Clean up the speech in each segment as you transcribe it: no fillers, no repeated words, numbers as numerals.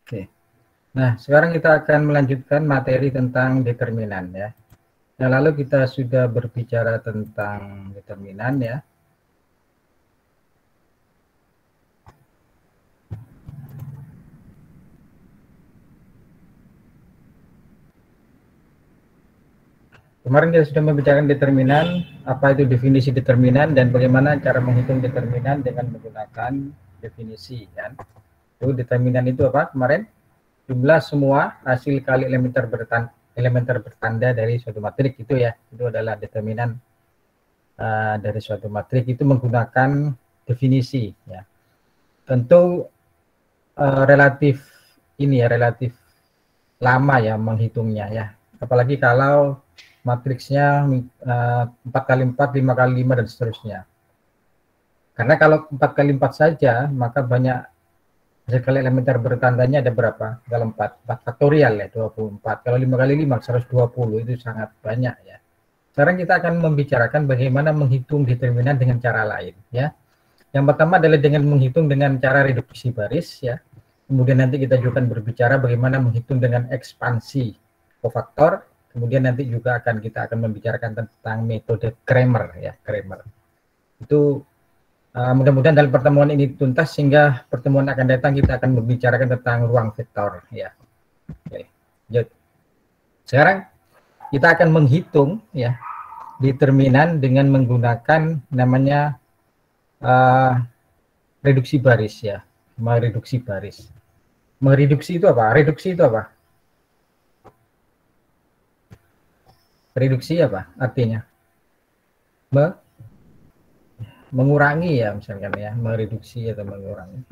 Oke. Nah, sekarang kita akan melanjutkan materi tentang determinan ya. Nah, lalu kita sudah berbicara tentang determinan ya. Kemarin kita sudah membicarakan determinan, apa itu definisi determinan dan bagaimana cara menghitung determinan dengan menggunakan definisi kan. Itu determinan itu apa kemarin? Jumlah semua hasil kali elementer bertanda dari suatu matrik itu ya. Itu adalah determinan dari suatu matrik itu menggunakan definisi ya. Tentu relatif relatif lama ya menghitungnya ya. Apalagi kalau matriksnya 4 kali 4, 5 kali 5 dan seterusnya. Karena kalau 4 kali 4 saja, maka banyak sekali elementer bertandanya ada berapa? Kalau 4 faktorial ya 24. Kalau 5 kali 5 120 itu sangat banyak ya. Sekarang kita akan membicarakan bagaimana menghitung determinan dengan cara lain ya. Yang pertama adalah dengan menghitung dengan cara reduksi baris ya. Kemudian nanti kita juga akan berbicara bagaimana menghitung dengan ekspansi kofaktor. Kemudian nanti juga kita akan membicarakan tentang metode Cramer ya, Cramer. Itu mudah-mudahan dalam pertemuan ini tuntas sehingga pertemuan akan datang kita akan membicarakan tentang ruang vektor ya. Oke. Sekarang kita akan menghitung ya determinan dengan menggunakan namanya reduksi baris ya, mereduksi baris. Mereduksi itu apa? Reduksi itu apa? Reduksi apa artinya? Mengurangi ya misalkan ya, mereduksi atau mengurangi.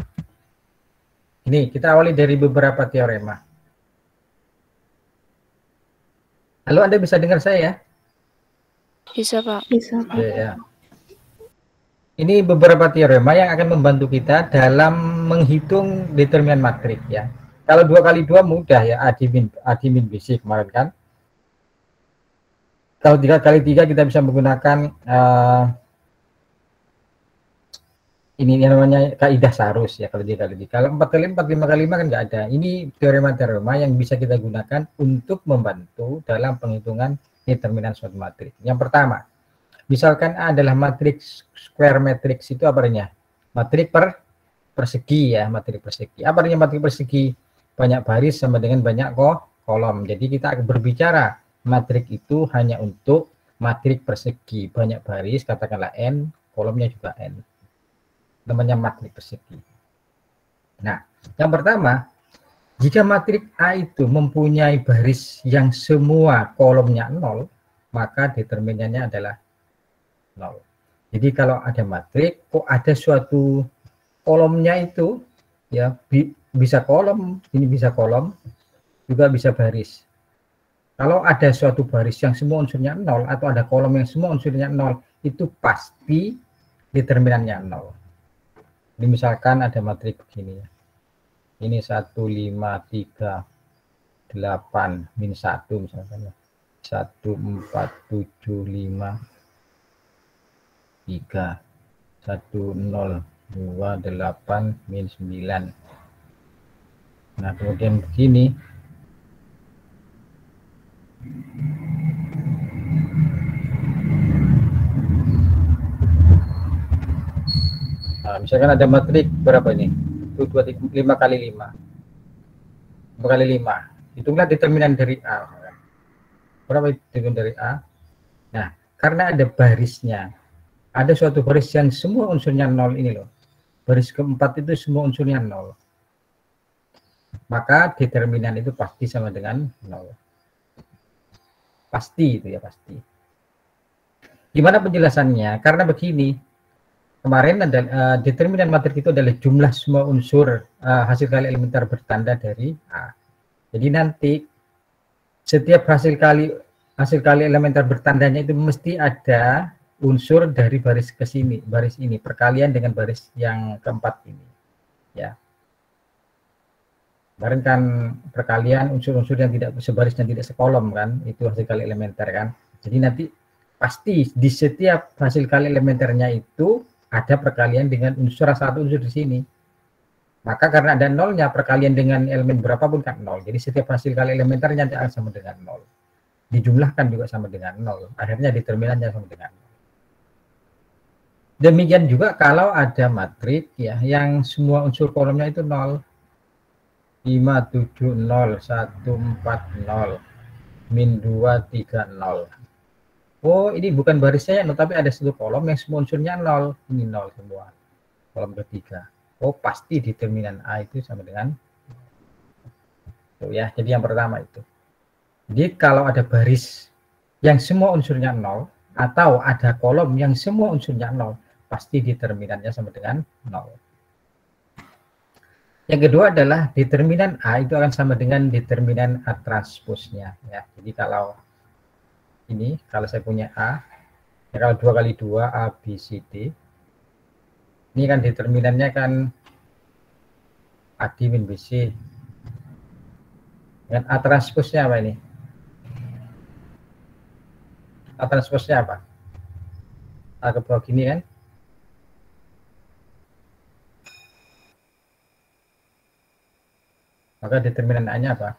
Ini kita awali dari beberapa teorema. Halo, Anda bisa dengar saya ya? Bisa, Pak. Bisa, Pak. Ya. Ini beberapa teorema yang akan membantu kita dalam menghitung determinan matrik ya. Kalau 2 kali 2 mudah ya, A dimin BC kemarin kan. Kalau 3 kali 3 kita bisa menggunakan ini namanya kaidah Sarus ya kalau 3 kali 3. Kalau 4 kali 4, 5 kali 5 kan nggak ada. Ini teorema-teorema yang bisa kita gunakan untuk membantu dalam penghitungan determinan suatu matrik. Yang pertama, misalkan A adalah matriks square matrix itu apa artinya? Matrik persegi ya, matrik persegi. Apa artinya matrik persegi? Banyak baris sama dengan banyak kolom. Jadi kita akan berbicara matrik itu hanya untuk matrik persegi, banyak baris, katakanlah n, kolomnya juga n. Namanya matrik persegi. Nah, yang pertama, jika matrik A itu mempunyai baris yang semua kolomnya 0, maka determinannya adalah 0. Jadi kalau ada matrik, kok ada suatu kolomnya itu, ya bisa kolom, ini bisa kolom, juga bisa baris. Kalau ada suatu baris yang semua unsurnya 0, atau ada kolom yang semua unsurnya 0, itu pasti determinannya 0. Ini misalkan ada matrik begini ya. Ini 1, 5, 3, 8, min 1 misalkan ya. 1, 4, 7, 5, 3, 1, 0, 2, 8, min 9. Nah, kemudian begini. Nah, misalkan ada matrik berapa ini? 5 kali 5. 5 kali 5. Hitunglah determinan dari A. Berapa determinan dari A? Nah, karena ada barisnya. Ada suatu baris yang semua unsurnya 0 ini loh. Baris keempat itu semua unsurnya 0. Maka determinan itu pasti sama dengan 0. Pasti itu ya, pasti. Gimana penjelasannya? Karena begini, kemarin ada determinan matrik itu adalah jumlah semua unsur hasil kali elementer bertanda dari A. Jadi nanti setiap hasil kali elementer bertandanya itu mesti ada unsur dari baris ke sini, baris ini perkalian dengan baris yang keempat ini. Ya. Kemarin kan perkalian unsur-unsur yang tidak sebaris dan tidak sekolom kan, itu hasil kali elementer kan. Jadi nanti pasti di setiap hasil kali elementernya itu ada perkalian dengan unsur satu unsur di sini. Maka karena ada nolnya, perkalian dengan elemen berapapun kan nol. Jadi setiap hasil kali elementernya akan sama dengan nol. Dijumlahkan juga sama dengan nol. Akhirnya determinannya sama dengan nol. Demikian juga kalau ada matriks ya yang semua unsur kolomnya itu 0. 5, 7, 0, 1, 4, 0, min 2, 3, 0. Oh, ini bukan barisnya, tapi ada satu kolom yang semua unsurnya 0. Ini 0 semua. Kolom ketiga. Oh, pasti determinan A itu sama dengan itu ya. Jadi yang pertama itu. Jadi kalau ada baris yang semua unsurnya 0 atau ada kolom yang semua unsurnya 0, pasti determinannya sama dengan 0. Yang kedua adalah determinan A itu akan sama dengan determinan A transposnya ya. Jadi kalau ini, kalau saya punya A, ya kalau 2 kali 2 A, B, C, D, ini kan determinannya kan A, D, min, B, C. Dan A transposnya apa ini? A transposnya apa? A ke bawah gini kan? Maka determinan A-nya apa?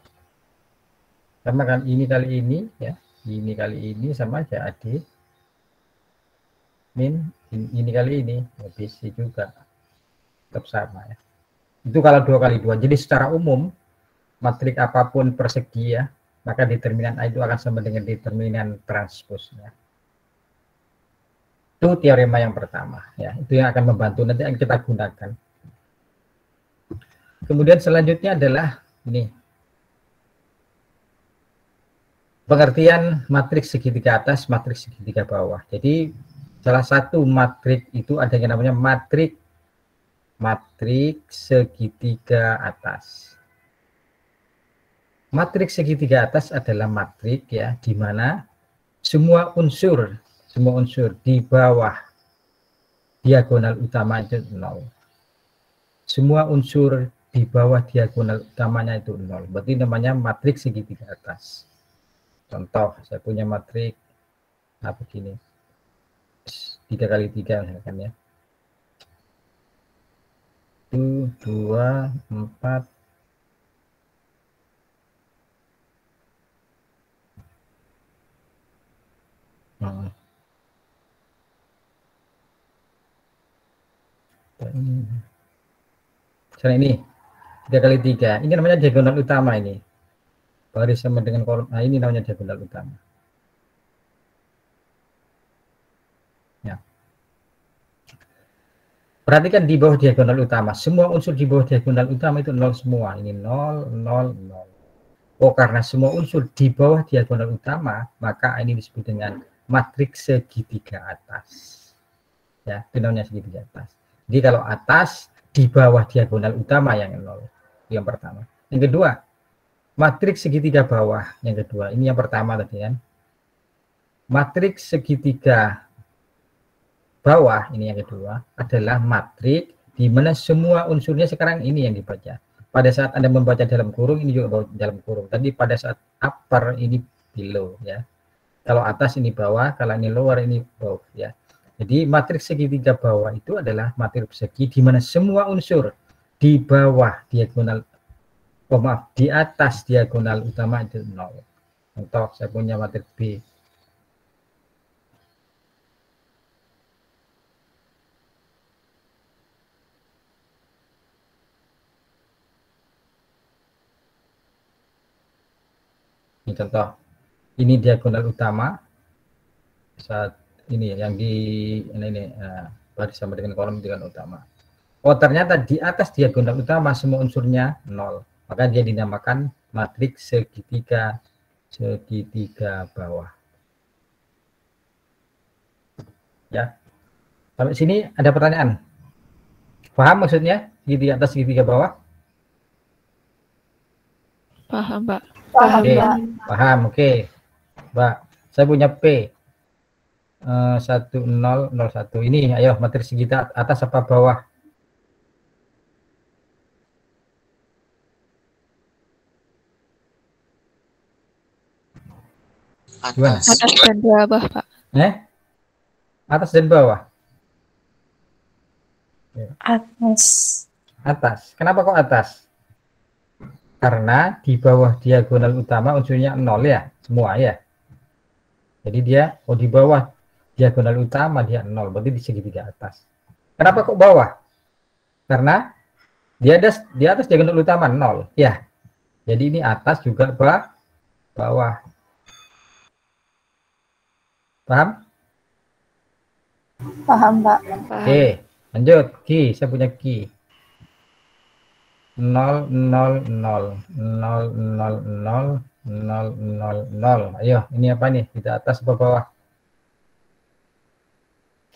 Sama kan ini kali ini ya. Ini kali ini sama aja AD min ini kali ini ya, BC juga tetap sama ya. Itu kalau 2 kali 2. Jadi secara umum matriks apapun persegi ya, maka determinan A itu akan sama dengan determinan transposnya. Itu teorema yang pertama ya. Itu yang akan membantu nanti yang kita gunakan. Kemudian selanjutnya adalah ini. Pengertian matriks segitiga atas, matriks segitiga bawah. Jadi salah satu matriks itu ada yang namanya matriks segitiga atas. Matriks segitiga atas adalah matriks ya di mana semua unsur di bawah diagonal utama itu 0. Semua unsur di bawah diagonal utamanya itu 0. Berarti namanya matriks segitiga atas. Contoh, saya punya matriks begini. 3 kali 3 misalkan ya. 1, 2, 4. Misalnya ini 3 kali 3. Ini namanya diagonal utama ini. Baris sama dengan kolom. Nah, ini namanya diagonal utama. Ya. Perhatikan di bawah diagonal utama. Semua unsur di bawah diagonal utama itu 0 semua. Ini 0, 0, 0. Oh, karena semua unsur di bawah diagonal utama, maka ini disebut dengan matriks segitiga atas. Ya, itu namanya segitiga atas. Jadi kalau atas, di bawah diagonal utama yang 0. Itu yang pertama. Yang kedua, matriks segitiga bawah yang kedua. Ini yang pertama tadi kan. Matriks segitiga bawah ini yang kedua adalah matriks di mana semua unsurnya sekarang ini yang dibaca. Pada saat Anda membaca dalam kurung ini juga dalam kurung. Tadi pada saat upper ini below ya. Kalau atas ini bawah, kalau ini lower ini above ya. Jadi matriks segitiga bawah itu adalah matriks segi di mana semua unsur di bawah diagonal di atas diagonal utama itu 0. Contoh, saya punya matriks B. Ini contoh. Ini diagonal utama. Saat ini yang di ini baris sama dengan kolom dengan utama. Oh, ternyata di atas diagonal utama semua unsurnya 0. Maka dia dinamakan matriks segitiga bawah. Ya. Sampai sini ada pertanyaan? Paham maksudnya segitiga atas segitiga bawah? Paham, Pak. Paham, Oke, Pak. paham. Oke. Mbak, saya punya P 1001. Ini ayo matriks segitiga atas apa bawah? Atas dan bawah, Pak. Atas dan bawah. Atas. Atas. Kenapa kok atas? Karena di bawah diagonal utama unsurnya 0 ya, semua ya. Jadi dia di bawah diagonal utama dia 0, berarti di segitiga atas. Kenapa kok bawah? Karena di atas diagonal utama 0 ya. Jadi ini atas juga bawah. Paham? Paham, Pak. Oke, lanjut. Ki, saya punya ki. 0, 0, 0, 0, 0, 0, 0, 0, 0. Ayo, ini apa nih? Tidak atas atau bawah?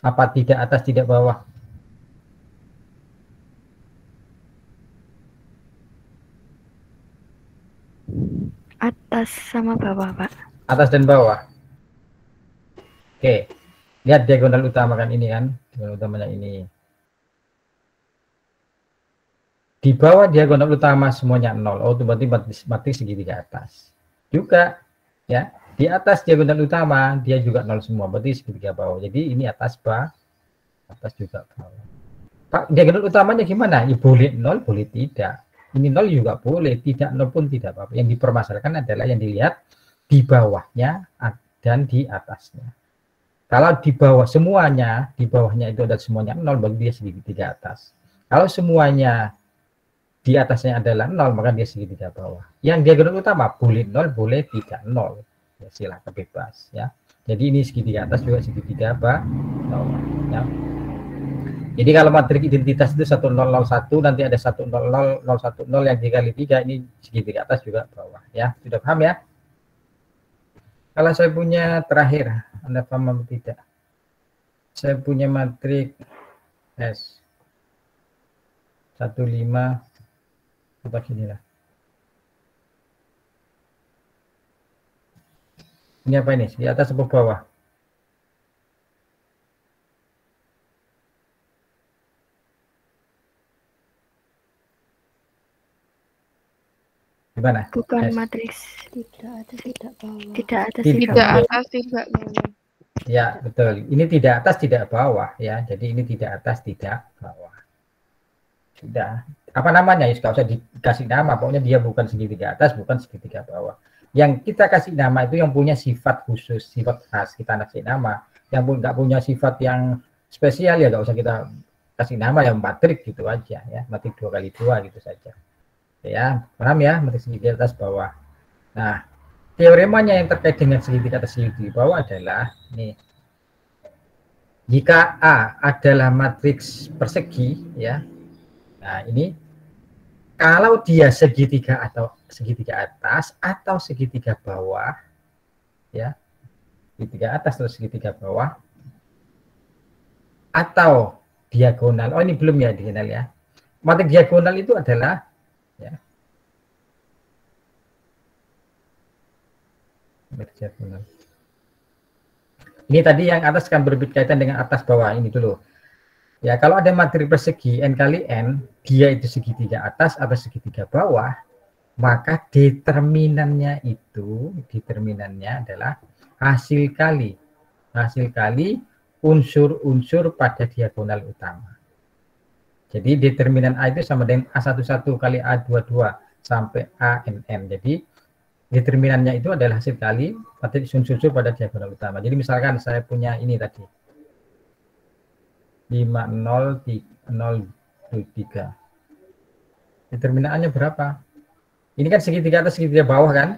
Apa tidak atas, tidak bawah? Atas sama bawah, Pak. Atas dan bawah. Oke. Lihat diagonal utama kan ini kan. Diagonal utamanya ini. Di bawah diagonal utama semuanya 0. Oh, itu berarti matriks segitiga atas. Juga ya, di atas diagonal utama dia juga 0 semua, berarti segitiga bawah. Jadi ini atas juga bawah. Pak, diagonal utamanya gimana? Ya boleh 0, boleh tidak. Ini 0 juga boleh, tidak 0 pun tidak apa-apa. Yang dipermasalahkan adalah yang dilihat di bawahnya dan di atasnya. Kalau di bawah semuanya, di bawahnya itu ada semuanya 0, berarti dia segitiga atas. Kalau semuanya di atasnya adalah 0, maka dia segitiga bawah. Yang diagonal utama boleh 0, boleh tidak 0. Ya, silakan bebas ya. Jadi ini segitiga atas juga segitiga bawah ya. Jadi kalau matriks identitas itu 1001, nanti ada 100 010 yang dikali 3, ini segitiga atas juga bawah ya. Sudah paham ya? Kalau saya punya terakhir, Anda paham atau tidak? Saya punya matriks S 15 apa gini lah. Ini apa ini? Di atas atau bawah? Gimana? Bukan S. matriks. Tidak atas, tidak bawah. Tidak atas, Tidak atas, tidak bawah. Ya, betul. Ini tidak atas, tidak bawah ya. Jadi ini tidak atas, tidak bawah. Sudah. Apa namanya? Ya, nggak usah dikasih nama. Pokoknya dia bukan segitiga atas, bukan segitiga bawah. Yang kita kasih nama itu yang punya sifat khusus, sifat khas, kita kasih nama. Yang nggak punya sifat yang spesial ya nggak usah kita kasih nama, yang matriks gitu aja ya. Matriks 2x2 gitu saja. Ya, paham ya? Matriks segitiga atas bawah. Nah, teoremanya yang terkait dengan segitiga atas segitiga bawah adalah nih. Jika A adalah matriks persegi ya. Nah, ini kalau dia segitiga atau segitiga atas atau segitiga bawah ya. Segitiga atas atau segitiga bawah atau diagonal. Oh, ini belum ya diagonal ya. Matriks diagonal itu adalah ya. Diagonal. Ini tadi yang atas kan berkaitan dengan atas bawah ini dulu. Ya, kalau ada matriks persegi n kali n, dia itu segitiga atas atau segitiga bawah, maka determinannya adalah hasil kali unsur-unsur pada diagonal utama. Jadi determinan A itu sama dengan A11 kali A22 sampai ANN. Jadi determinannya itu adalah hasil kali matriks unsur-unsur pada diagonal utama. Jadi misalkan saya punya ini tadi 5003. Determinannya berapa? Ini kan segitiga atas segitiga bawah kan?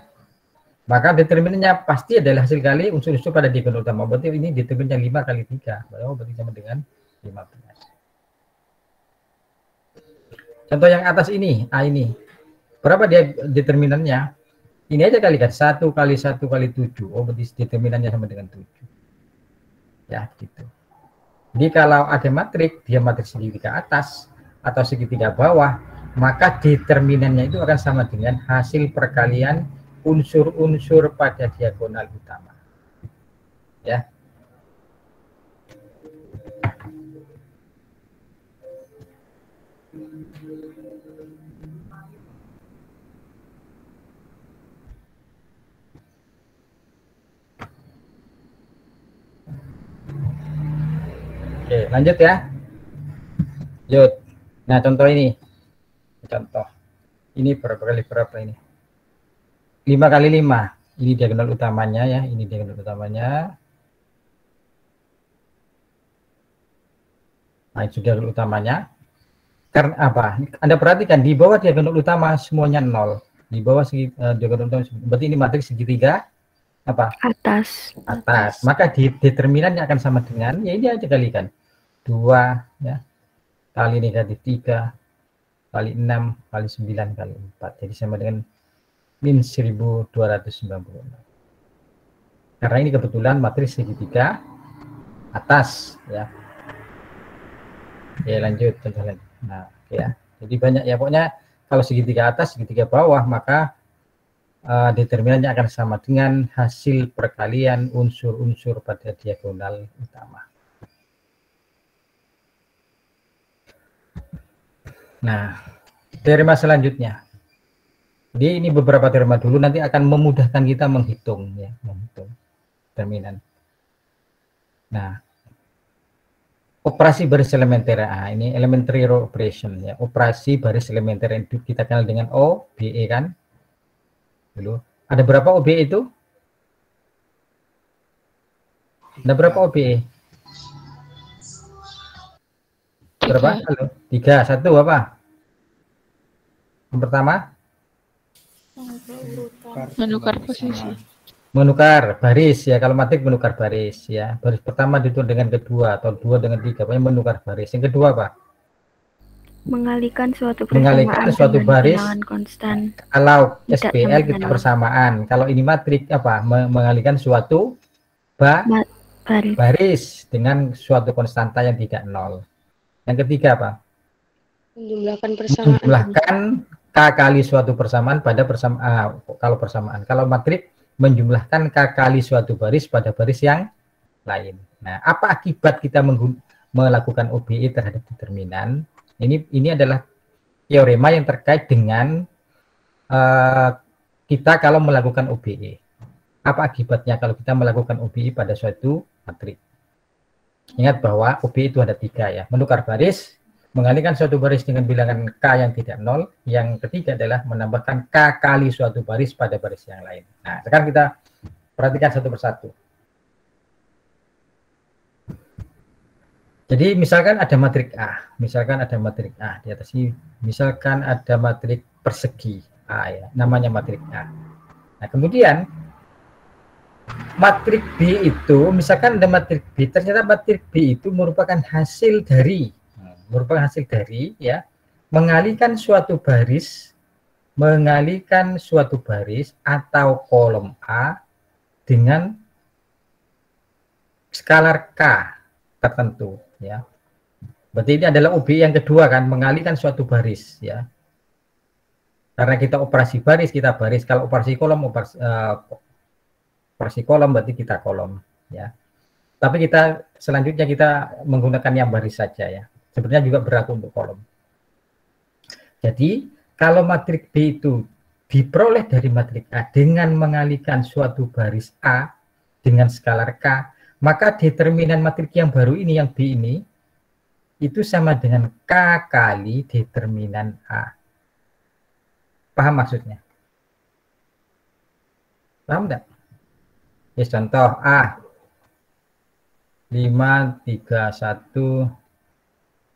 Maka determinannya pasti adalah hasil kali unsur-unsur pada diagonal utama. Berarti ini determinannya 5 kali 3. Berarti sama dengan 15. Contoh yang atas ini, A ini. Berapa dia determinannya? Ini aja kali kan, 1 kali 1 kali 7. Oh, berarti determinannya sama dengan 7. Ya, gitu. Jadi kalau ada matriks, dia matriks segitiga atas atau segitiga bawah, maka determinannya itu akan sama dengan hasil perkalian unsur-unsur pada diagonal utama. Ya. Oke, lanjut ya. Lanjut. Nah, contoh ini. contoh. Ini berapa kali berapa ini? 5 kali 5. Ini diagonal utamanya ya, ini diagonal utamanya. Nah, itu diagonal utamanya. Karena apa? Anda perhatikan di bawah diagonal utama semuanya 0. Di bawah diagonal utama, berarti ini matriks segitiga apa? Atas. Atas. Maka di determinannya akan sama dengan, ya ini aja kalikan. 2 ya, kali negatif 3, kali 6, kali 9, kali 4. Jadi sama dengan min 1296. Karena ini kebetulan matriks segitiga atas ya. Oke, lanjut contoh lagi. Nah, ya. Jadi banyak ya, pokoknya kalau segitiga atas, segitiga bawah, maka determinannya akan sama dengan hasil perkalian unsur-unsur pada diagonal utama. Nah, teorema selanjutnya. Jadi ini beberapa teorema dulu, nanti akan memudahkan kita menghitung ya, menghitung determinan. Nah, operasi baris elementer ini elementary row operation ya, operasi baris elementer yang kita kenal dengan OBE kan. Dulu ada berapa OBE itu? Ada berapa OBE? Berapa? Halo, 3, 1 apa? Yang pertama? Menukar posisi. Menukar baris ya, kalau matrik menukar baris ya. Baris pertama ditukar dengan kedua atau 2 dengan 3, pokoknya menukar baris. Yang kedua apa? Mengalihkan suatu Mengalihkan persamaan suatu dengan baris bilangan konstan. Kalau Tidak SPL kita sama-sama. bersamaan. Kalau ini matrik apa? Mengalihkan suatu Baris. baris dengan suatu konstanta yang tidak nol. Yang ketiga apa? Menjumlahkan persamaan. Menjumlahkan K kali suatu persamaan pada persamaan. Kalau persamaan. Kalau matrik menjumlahkan K kali suatu baris pada baris yang lain. Nah, apa akibat kita melakukan OBE terhadap determinan? Ini adalah teorema yang terkait dengan kita kalau melakukan OBE. Apa akibatnya kalau kita melakukan OBE pada suatu matrik? Ingat bahwa OBE itu ada 3 ya. Menukar baris, mengalihkan suatu baris dengan bilangan K yang tidak nol. Yang ketiga adalah menambahkan K kali suatu baris pada baris yang lain. Nah, sekarang kita perhatikan satu persatu. Jadi misalkan ada matrik A, di atas ini, misalkan ada matrik persegi A ya, namanya matrik A. Nah, kemudian matrik B itu, misalkan ada matrik B, ternyata matrik B itu merupakan hasil dari ya, mengalihkan suatu baris atau kolom A dengan skalar K tertentu ya. Berarti ini adalah OBE yang kedua kan, mengalihkan suatu baris ya. Karena kita operasi baris, kita baris. Kalau operasi kolom berarti kita kolom ya. Tapi kita selanjutnya kita menggunakan yang baris saja ya. Sebenarnya juga berlaku untuk kolom. Jadi kalau matrik B itu diperoleh dari matrik A dengan mengalihkan suatu baris A dengan skalar K, maka determinan matrik yang baru ini, yang B ini, itu sama dengan K kali determinan A. Paham maksudnya? Paham enggak? Ya, contoh A. 5, 3, 1,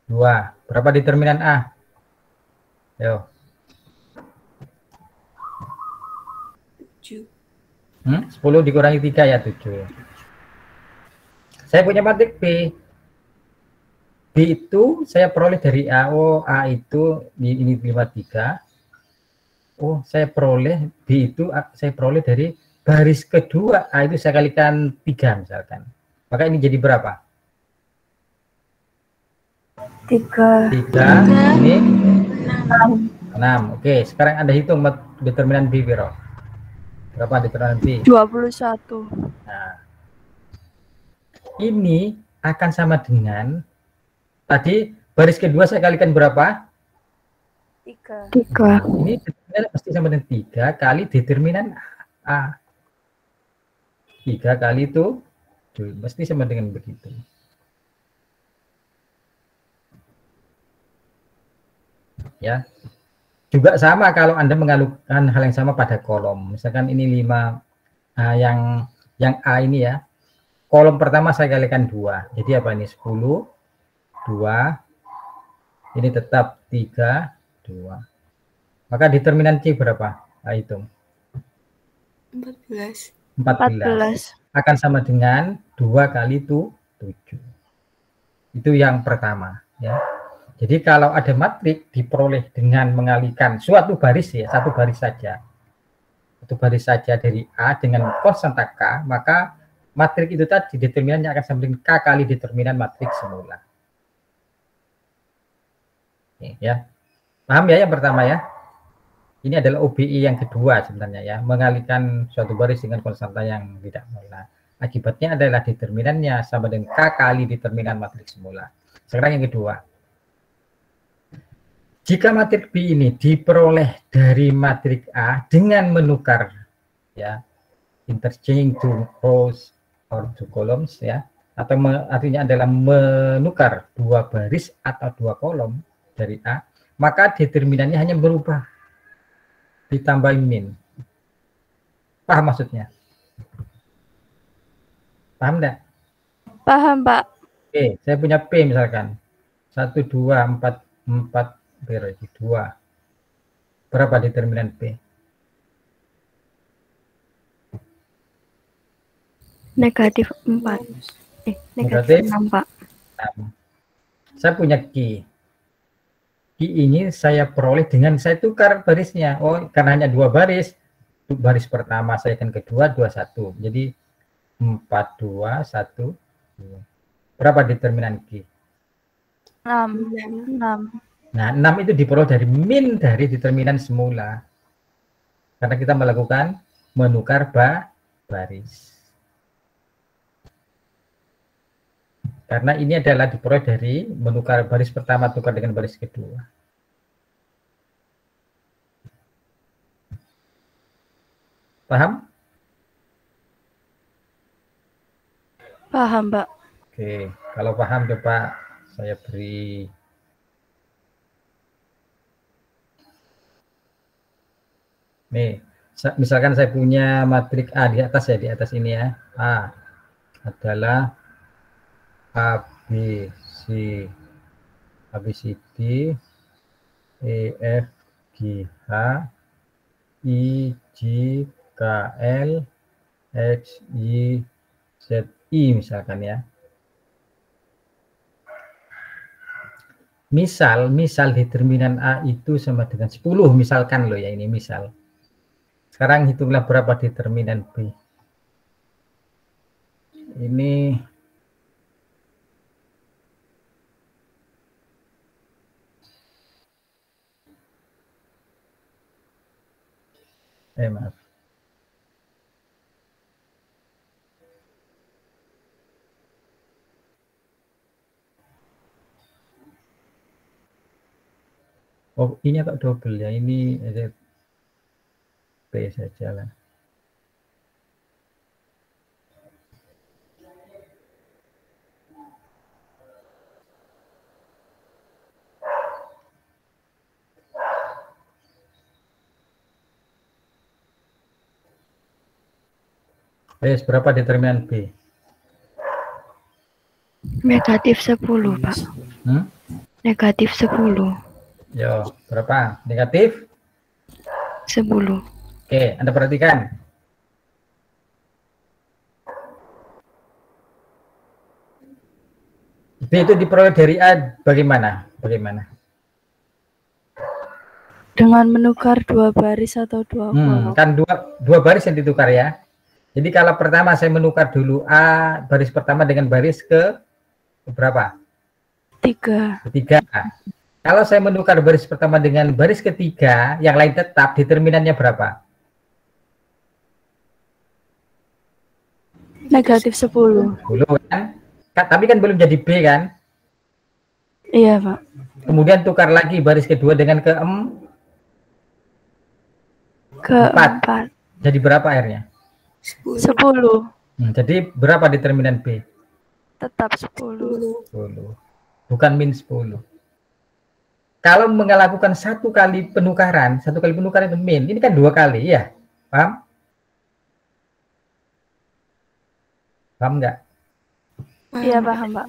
2. Berapa determinan A? Yo. 7. 10 dikurangi 3 ya 7. Saya punya matrik B. B itu saya peroleh dari A. Oh, A itu ini 53. Oh, saya peroleh B itu saya peroleh dari baris kedua. A itu saya kalikan 3 misalkan. Maka ini jadi berapa? 3. Ini 6. Oke, sekarang Anda hitung determinan B, Biro. Berapa determinan B? 21. Nah, ini akan sama dengan tadi baris kedua saya kalikan berapa? 3. Ini determinan pasti sama dengan 3 kali determinan A. 3 kali itu mesti sama dengan begitu. Ya. Juga sama kalau Anda mengalukan hal yang sama pada kolom. Misalkan ini 5, yang A ini ya. Kolom pertama saya kalikan 2. Jadi apa ini? 10, 2. Ini tetap 3, 2. Maka determinan C berapa? Hitung. 14. 14. Akan sama dengan 2 kali 7. Itu yang pertama ya. Jadi kalau ada matrik diperoleh dengan mengalihkan suatu baris ya, satu baris saja. Satu baris saja dari A dengan konstanta K, maka matrik itu tadi determinannya akan sama dengan K kali determinan matrik semula. Oke, ya. Paham ya yang pertama ya? Ini adalah OBI yang kedua sebenarnya ya, mengalihkan suatu baris dengan konstanta yang tidak nol. Akibatnya adalah determinannya sama dengan K kali determinan matrik semula. Sekarang yang kedua. Jika matrik B ini diperoleh dari matrik A dengan menukar ya, interchanging two rows or two columns ya, atau artinya adalah menukar 2 baris atau 2 kolom dari A, maka determinannya hanya berubah ditambah min. Paham maksudnya? Paham enggak? Paham, Pak. Oke, saya punya P misalkan 1, 2, 4, 4 berarti 2. Berapa determinan P? Negatif 4. Negatif 6, Pak. 6. Saya punya Q. Q ini saya peroleh dengan saya tukar barisnya. Oh, karena hanya 2 baris. Baris pertama saya akan kedua 2, 1. Jadi 4, 2, 1, 2. Berapa determinan Q? 6. Nah, 6 itu diperoleh dari min dari determinan semula. Karena kita melakukan menukar baris. Karena ini adalah diperoleh dari menukar baris pertama tukar dengan baris kedua. Paham? Paham, Pak. Oke, kalau paham coba saya beri nih, misalkan saya punya matrik A di atas ya, di atas ini ya. A adalah A, B, C, D, E, F, G, H, I, J, K, L, X, Y, Z, I misalkan ya. Misal determinan A itu sama dengan 10 misalkan loh ya, ini misal. Sekarang hitunglah berapa determinan B. Ini maaf. Oh, ini agak double ya. Ini ada B saja lah. Berapa determinan B? Negatif 10, Pak. Negatif 10. Yo, berapa? Negatif? 10. Oke, Anda perhatikan. B itu diperoleh dari A bagaimana? Dengan menukar 2 baris atau 2 kolom. Kan dua baris yang ditukar ya. Jadi kalau pertama saya menukar dulu A baris pertama dengan baris ke berapa? 3. Ketiga. Kalau saya menukar baris pertama dengan baris ketiga, yang lain tetap, determinannya berapa? Negatif 10. 10 kan? Tapi kan belum jadi B kan? Iya, Pak. Kemudian tukar lagi baris kedua dengan keempat. Jadi berapa akhirnya? 10. Jadi berapa determinan B? Tetap 10. 10. Bukan min 10. kalau melakukan satu kali penukaran itu min, ini kan 2 kali ya, paham? Paham nggak? Iya paham Pak.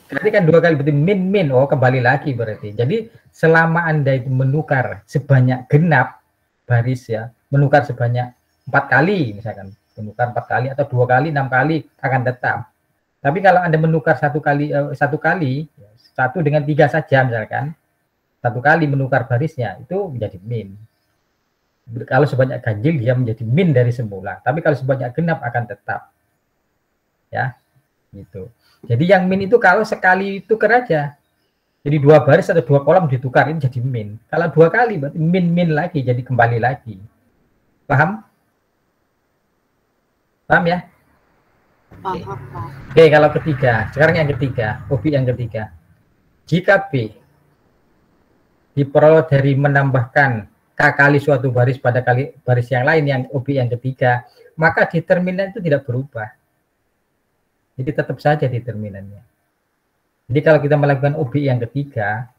Berarti kan 2 kali, berarti min, oh kembali lagi berarti. Jadi selama Anda itu menukar sebanyak genap baris ya, menukar sebanyak 4 kali misalkan, menukar 4 kali atau 2 kali, 6 kali akan tetap. Tapi kalau Anda menukar satu kali, satu dengan 3 saja misalkan, 1 kali menukar barisnya itu menjadi min. Kalau sebanyak ganjil dia menjadi min dari semula. Tapi kalau sebanyak genap akan tetap. Ya, gitu. Jadi yang min itu kalau sekali tukar aja. Jadi 2 baris atau 2 kolom ditukar ini jadi min. Kalau 2 kali berarti min lagi, jadi kembali lagi. Paham? Paham ya? Paham. Oke, kalau ketiga. Sekarang yang ketiga, objek yang ketiga. Jika B diperoleh dari menambahkan K kali suatu baris pada kali baris yang lain yang objek yang ketiga, maka determinan itu tidak berubah. Jadi tetap saja determinannya. Jadi kalau kita melakukan objek yang ketiga,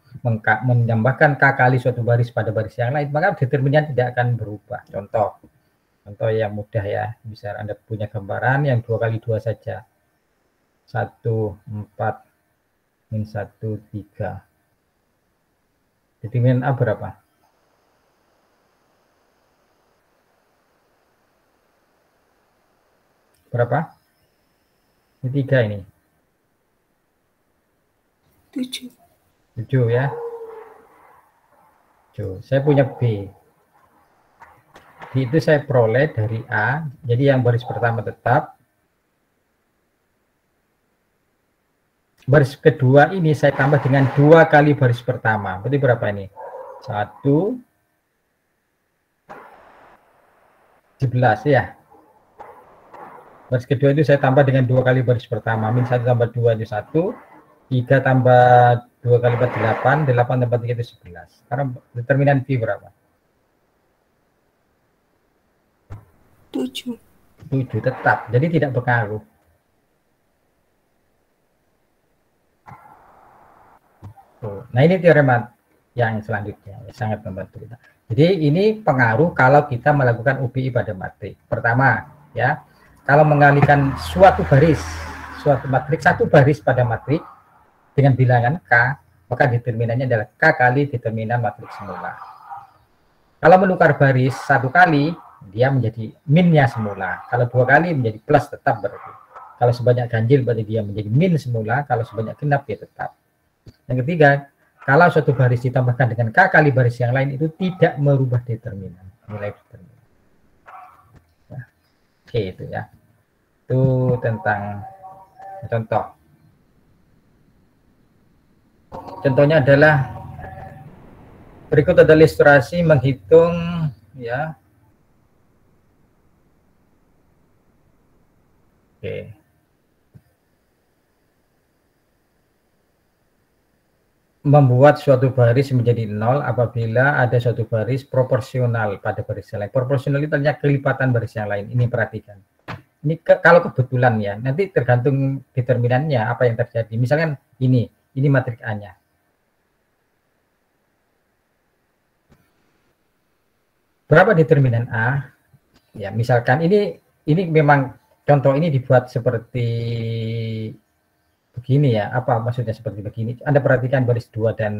menambahkan K kali suatu baris pada baris yang lain, maka determinan tidak akan berubah. Contoh yang mudah ya, bisa Anda punya gambaran yang 2 kali 2 saja. 1, 4, min 1, 3. Determinan A berapa? Berapa? Ini 3 ini. 7. 7 ya. 7. Saya punya B. B itu saya peroleh dari A. Jadi yang baris pertama tetap. Baris kedua ini saya tambah dengan 2 kali baris pertama. Berarti berapa ini? 1, 11 ya. Baris kedua itu saya tambah dengan 2 kali baris pertama. Min 1 tambah 2 itu 1. 3 tambah 2 kali 4, 8. 8 tambah 3 itu 11. Sekarang determinan B berapa? 7. 7 tetap. Jadi tidak berpengaruh. Nah ini teorema yang selanjutnya, sangat membantu kita. Jadi ini pengaruh kalau kita melakukan UBI pada matrik. Pertama ya, kalau mengalihkan suatu matriks, satu baris pada matrik dengan bilangan K, maka determinannya adalah K kali determinan matriks semula. Kalau menukar baris 1 kali, dia menjadi minnya semula. Kalau 2 kali menjadi plus tetap berarti. Kalau sebanyak ganjil berarti dia menjadi min semula, kalau sebanyak genap dia tetap. Yang ketiga, kalau suatu baris ditambahkan dengan K kali baris yang lain itu tidak merubah determinan, nilai determinan. Nah, oke itu ya. Itu tentang contoh. Contohnya adalah berikut adalah ilustrasi menghitung ya. Oke. Membuat suatu baris menjadi 0 apabila ada suatu baris proporsional pada baris yang lain. Proporsional itu artinya kelipatan baris yang lain. Ini perhatikan. Ini kalau kebetulan ya, nanti tergantung determinannya apa yang terjadi. Misalkan ini matriks A-nya. Berapa determinan A? Ya, misalkan ini memang contoh ini dibuat seperti begini ya, apa maksudnya seperti begini? Anda perhatikan baris 2 dan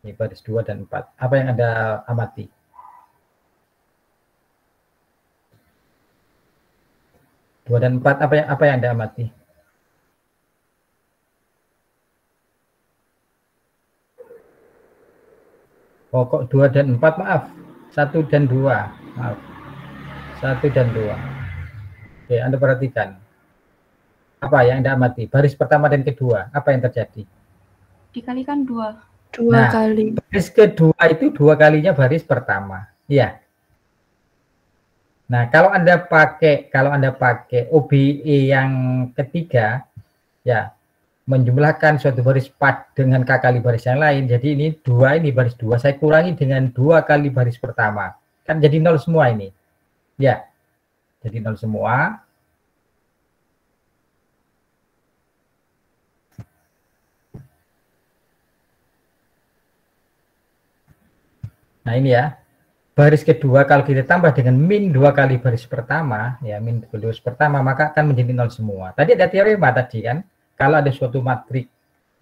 ini baris 2 dan 4. Apa yang Anda amati? Dua dan 4 apa yang Anda amati? Pokok 2 dan 4, maaf. 1 dan 2. Maaf. 1 dan 2. Oke, Anda perhatikan. Apa yang Anda amati? Baris pertama dan kedua, apa yang terjadi? Dikalikan 2. 2 kali. Baris kedua itu 2 kalinya baris pertama. Ya. Nah, kalau Anda pakai OBE yang ketiga, ya, menjumlahkan suatu baris pad dengan K kali baris yang lain. Jadi ini 2, ini baris 2, saya kurangi dengan 2 kali baris pertama. Kan jadi 0 semua ini. Ya. Jadi 0 semua. Nah ini ya, baris kedua kalau kita tambah dengan min 2 kali baris pertama, ya min baris pertama, maka akan menjadi 0 semua. Tadi ada teorema tadi kan, kalau ada suatu matriks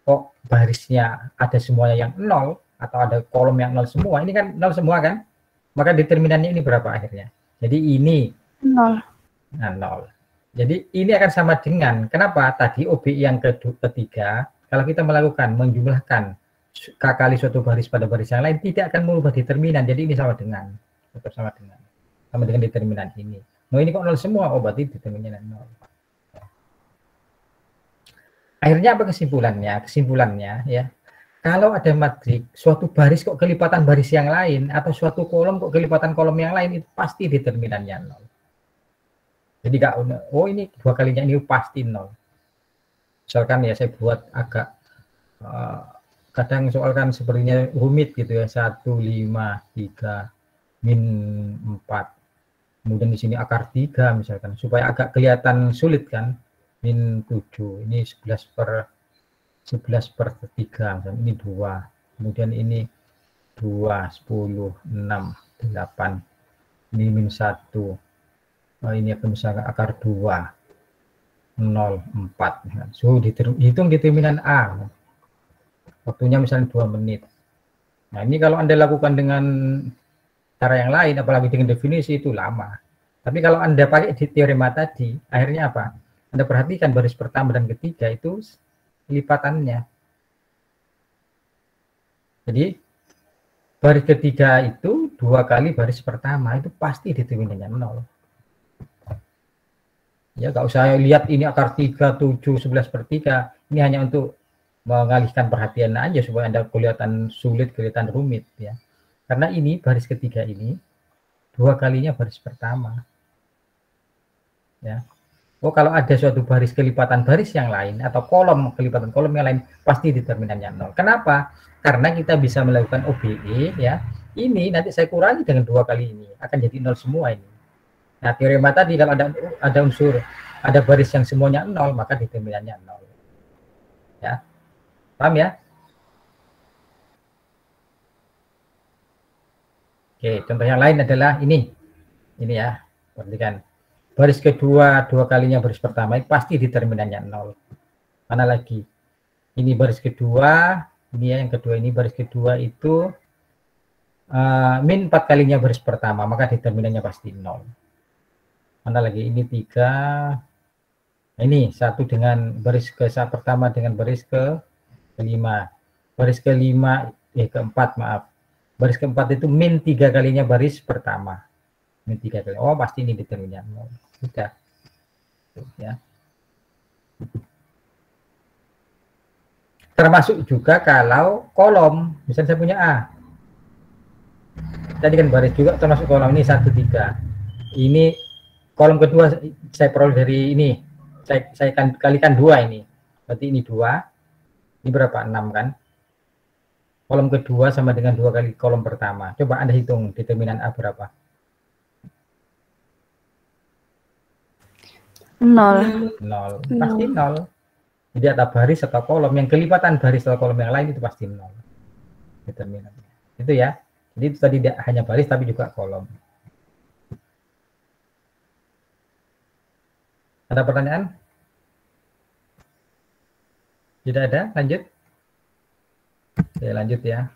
kok barisnya ada semuanya yang 0, atau ada kolom yang 0 semua, ini kan 0 semua kan, maka determinannya ini berapa akhirnya? Jadi ini 0. Nah, 0. Jadi ini akan sama dengan, kenapa? Tadi OBI yang ketiga, kalau kita melakukan menjumlahkan K kali suatu baris pada baris yang lain, tidak akan merubah determinan. Jadi ini sama dengan, tetap sama dengan determinan ini. Nah ini kok 0 semua, oh berarti determinannya 0. Akhirnya apa kesimpulannya? Kesimpulannya ya, kalau ada matriks, suatu baris kok kelipatan baris yang lain, atau suatu kolom kok kelipatan kolom yang lain, itu pasti determinannya 0. Jadi oh ini 2 kalinya ini pasti 0. Misalkan ya saya buat agak kadang soal kan sepertinya rumit gitu ya, 1, 5, 3, min 4. Kemudian di sini akar 3 misalkan, supaya agak kelihatan sulit kan, min 7, ini 11 per 3, misalkan ini 2, kemudian ini 2, 10, 6, 8, ini min 1, ini misalkan akar 2, 0, 4. So, hitung determinan A. Waktunya misalnya 2 menit. Nah, ini kalau Anda lakukan dengan cara yang lain, apalagi dengan definisi, itu lama. Tapi kalau Anda pakai di teorema tadi, akhirnya apa? Anda perhatikan baris pertama dan ketiga itu lipatannya. Jadi, baris ketiga itu 2 kali baris pertama, itu pasti determinannya 0. Ya, nggak usah lihat ini akar 3, 7, 11 per 3. Ini hanya untuk mengalihkan perhatian aja supaya Anda kelihatan sulit, kelihatan rumit ya. Karena ini baris ketiga ini 2 kalinya baris pertama. Ya. Oh, kalau ada suatu baris kelipatan baris yang lain atau kolom kelipatan kolom yang lain, pasti determinannya 0. Kenapa? Karena kita bisa melakukan OBE ya. Ini nanti saya kurangi dengan 2 kali ini, akan jadi 0 semua ini. Nah, teorema tadi kalau ada unsur, ada baris yang semuanya 0, maka determinannya 0. Ya. Paham ya? Oke, contoh yang lain adalah ini. Ini ya, perhatikan. Baris kedua 2 kalinya baris pertama, pasti determinannya 0. Mana lagi? Ini baris kedua, ini ya yang kedua, ini baris kedua itu min 4 kalinya baris pertama, maka determinannya pasti 0. Mana lagi? Ini 3. Nah, ini satu dengan baris pertama dengan baris kelima. Baris keempat, maaf. Baris keempat itu min 3 kalinya baris pertama. Min 3 kali. Oh, pasti ini determinan 0. Sudah. Ya. Termasuk juga kalau kolom, misalnya saya punya A. Tadi kan baris juga termasuk kolom, ini 1, 3. Ini kolom kedua saya peroleh dari ini. Saya kalikan 2 ini. Berarti ini 2. Ini berapa? 6 kan? Kolom kedua sama dengan 2 kali kolom pertama. Coba Anda hitung determinan A berapa? 0. 0. Pasti 0. Jadi ada baris atau kolom yang kelipatan baris atau kolom yang lain itu pasti 0. Determinannya. Itu ya. Jadi itu tadi tidak hanya baris tapi juga kolom. Ada pertanyaan? Tidak ada? Lanjut. Oke, lanjut ya.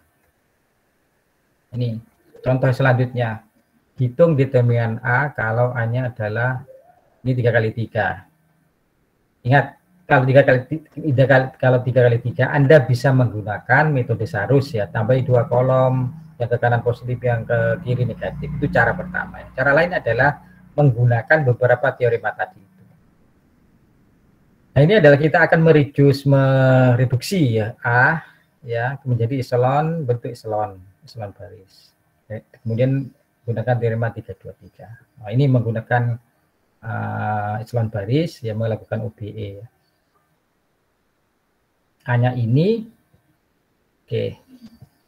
Ini contoh selanjutnya. Hitung determinan A kalau A-nya adalah ini 3 kali 3. Ingat, kalau 3 kali 3 Anda bisa menggunakan metode Sarus ya, tambahi 2 kolom, yang ke kanan positif, yang ke kiri negatif. Itu cara pertama ya. Cara lain adalah menggunakan beberapa teorema tadi. Nah, ini adalah kita akan mereduksi ya A ya menjadi eselon, bentuk eselon baris. Ya, kemudian gunakan teorema 323. Nah, ini menggunakan eselon baris yang melakukan OBE. Hanya ini, oke.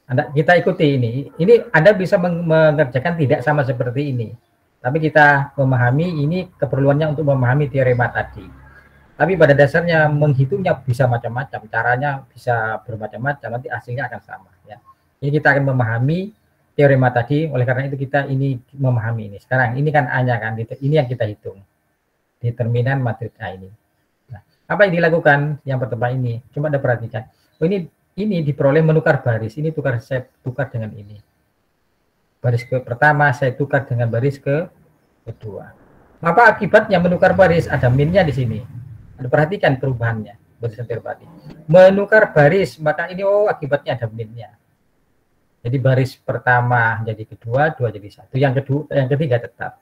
Kita ikuti ini. Ini Anda bisa mengerjakan tidak sama seperti ini. Tapi kita memahami ini keperluannya untuk memahami teorema tadi. Tapi pada dasarnya menghitungnya bisa macam-macam, caranya bisa bermacam-macam, nanti hasilnya akan sama. Ya. Ini kita akan memahami teorema tadi. Oleh karena itu kita ini memahami ini. Sekarang ini kan A-nya kan, ini yang kita hitung. Determinan matriks A ini. Nah, apa yang dilakukan? Yang pertama ini, coba Anda perhatikan. Oh, ini diperoleh menukar baris. Ini saya tukar dengan ini. Baris ke pertama saya tukar dengan baris ke kedua. Apa akibatnya menukar baris? Ada minnya di sini. Anda perhatikan perubahannya. Baris terbatik. Menukar baris, maka ini akibatnya ada minnya. Jadi baris pertama jadi kedua, dua jadi satu. Yang ketiga tetap.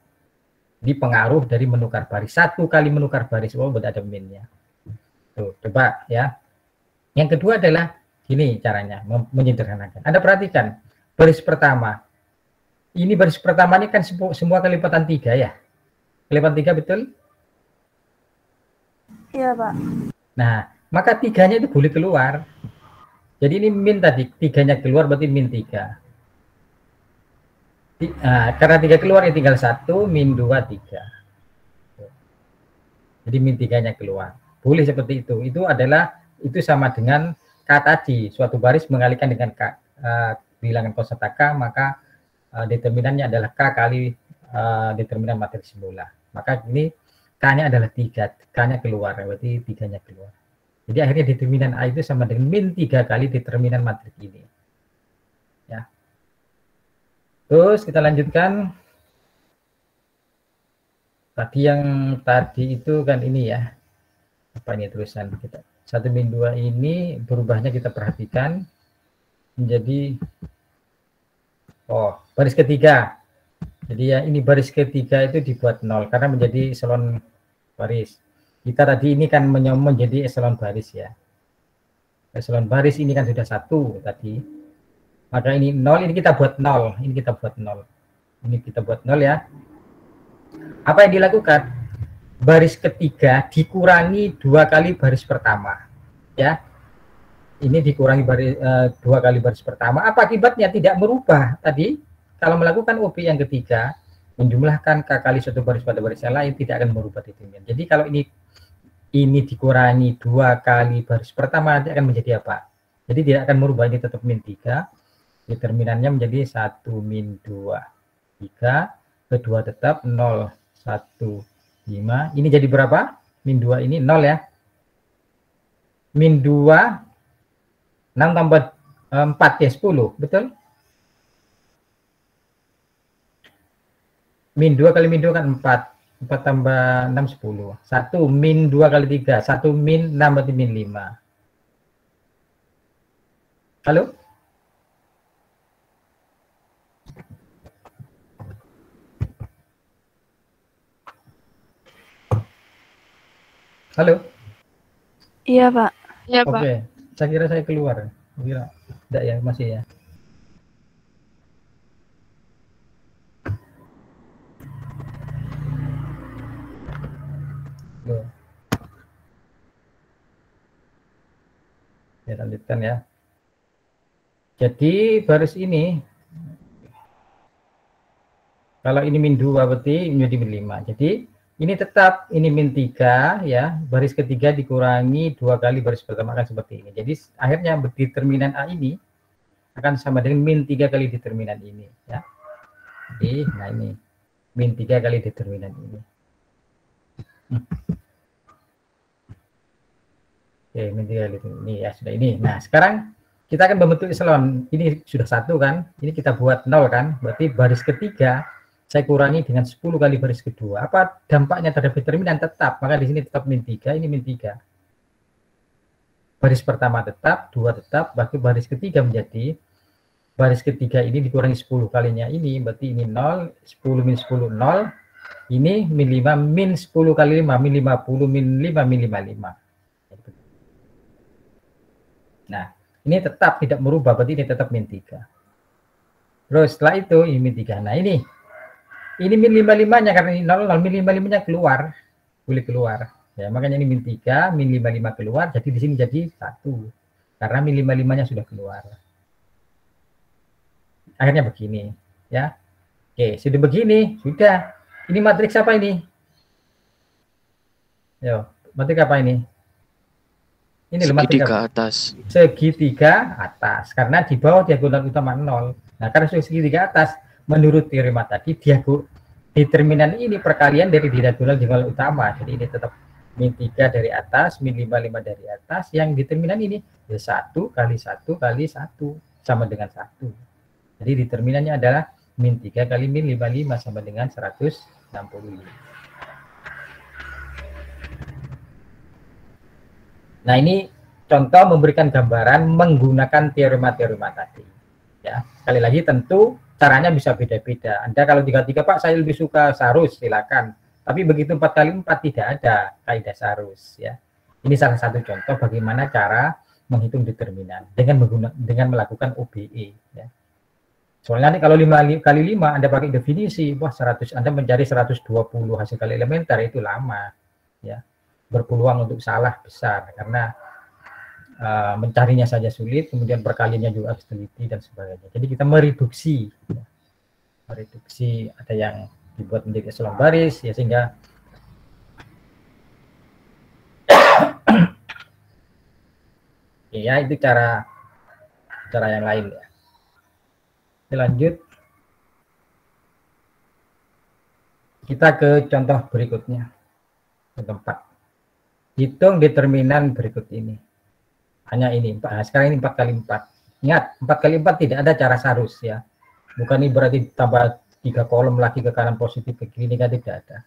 Ini pengaruh dari menukar baris. Satu kali menukar baris, berarti ada minnya. Tuh, coba ya. Yang kedua adalah gini caranya, menyederhanakan. Anda perhatikan baris pertama. Ini baris pertama ini kan semua kelipatan 3 ya. Kelipatan 3 betul? Iya, Pak. Nah, maka 3-nya itu boleh keluar. Jadi ini min tadi, 3-nya keluar berarti min 3. Karena 3 keluar ya tinggal 1, min 2, 3. Jadi min 3-nya keluar. Boleh seperti itu. Itu sama dengan K tadi. Suatu baris mengalihkan dengan K. Bilangan konstan K, maka determinannya adalah K kali determinan matriks semula. Maka ini K-nya adalah 3. K-nya keluar, berarti 3-nya keluar. Jadi akhirnya determinan A itu sama dengan min 3 kali determinan matriks ini. Ya. Terus kita lanjutkan. Tadi itu kan ini ya. Apa ini tulisan kita? 1 min 2 ini berubahnya kita perhatikan menjadi baris ketiga. Jadi ya ini baris ketiga itu dibuat 0 karena menjadi eselon baris. Kita tadi ini kan menjadi eselon baris ya. Eselon baris ini kan sudah 1 tadi. Maka ini 0, ini kita buat 0. Ini kita buat 0. Ini kita buat 0 ya. Apa yang dilakukan? Baris ketiga dikurangi 2 kali baris pertama. Ya. Ini dikurangi 2 kali baris pertama. Apa akibatnya? Tidak merubah tadi. Kalau melakukan OP yang ketiga, menjumlahkan K kali suatu baris pada baris yang lain, tidak akan merubah determinan. Jadi kalau ini dikurangi 2 kali baris pertama, nanti akan menjadi apa? Jadi tidak akan merubah, ini tetap min 3. Determinannya menjadi 1 min 2. 3, kedua tetap 0, 1, 5. Ini jadi berapa? Min 2 ini 0 ya. Min 2, 6 tambah 4 ya 10, betul? Min 2 kali min 2 kan 4. 4 tambah 6, 10. 1 min 2 kali 3. 1 min 6 berarti min 5. Halo? Halo? Iya, Pak. Iya, Pak. Oke. Saya kira saya keluar. Kira enggak ya, masih ya. Ya, lanjutkan ya. Jadi baris ini kalau ini min 2 berarti menjadi min 5. Jadi ini tetap ini min 3 ya, baris ketiga dikurangi 2 kali baris pertama akan seperti ini. Jadi akhirnya determinan A ini akan sama dengan min 3 kali determinan ini ya. Jadi nah ini min 3 kali determinan ini. Oke, min 3 kali ini ya sudah ini. Nah, sekarang kita akan membentuk eselon. Ini sudah 1 kan? Ini kita buat 0 kan? Berarti baris ketiga saya kurangi dengan 10 kali baris kedua. Apa dampaknya terhadap determinan? Tetap. Maka di sini tetap min 3, ini min 3. Baris pertama tetap, 2 tetap, bahkan baris ketiga menjadi baris ketiga ini dikurangi 10 kalinya ini, berarti ini 0, 10 min 10, 0. Ini min 5, min 10 kali 5, min 50, min 5, min 55. Nah, ini tetap tidak merubah, berarti ini tetap min 3. Terus setelah itu ini min 3. Nah, ini min 55-nya karena ini 0, min 55-nya keluar. Boleh keluar. Ya, makanya ini min 3, min 55 keluar, jadi di sini jadi 1. Karena min 55-nya sudah keluar. Akhirnya begini, ya. Oke, sudah begini, sudah. Ini matriks apa ini? Yo, matriks apa ini? Ini segitiga atas. Segitiga atas, karena di bawah diagonal utama 0. Nah, karena segitiga atas, menurut teorema tadi, determinan ini perkalian dari diagonal utama. Jadi ini tetap min 3 dari atas, min 5 dari atas. Yang determinan ini ya 1 kali 1 kali 1 sama dengan 1. Jadi determinannya adalah min 3 kali min 55 sama dengan 165. Nah, ini contoh memberikan gambaran menggunakan teorema-teorema tadi. Ya, sekali lagi tentu caranya bisa beda-beda. Anda kalau 33 Pak, saya lebih suka Sarus, silakan. Tapi begitu 4 kali 4 tidak ada kaidah Sarus, ya. Ini salah satu contoh bagaimana cara menghitung determinan dengan melakukan OBE, ya. Soalnya nanti kalau 5 kali 5 Anda pakai definisi, wah 100 Anda mencari 120 hasil kali elementer itu lama, ya. Berpeluang untuk salah besar karena mencarinya saja sulit, kemudian perkaliannya juga harus teliti dan sebagainya. Jadi kita mereduksi, ya. Mereduksi ada yang dibuat menjadi echelon baris, ya, sehingga ya itu cara yang lain, ya. Oke, lanjut kita ke contoh berikutnya, contoh 4. Hitung determinan berikut ini. Hanya ini, sekarang ini 4 kali 4. Ingat, 4 kali 4 tidak ada cara Sarus, ya. Bukan ini berarti tambah 3 kolom lagi ke kanan positif, ke kiri negatif, tidak ada.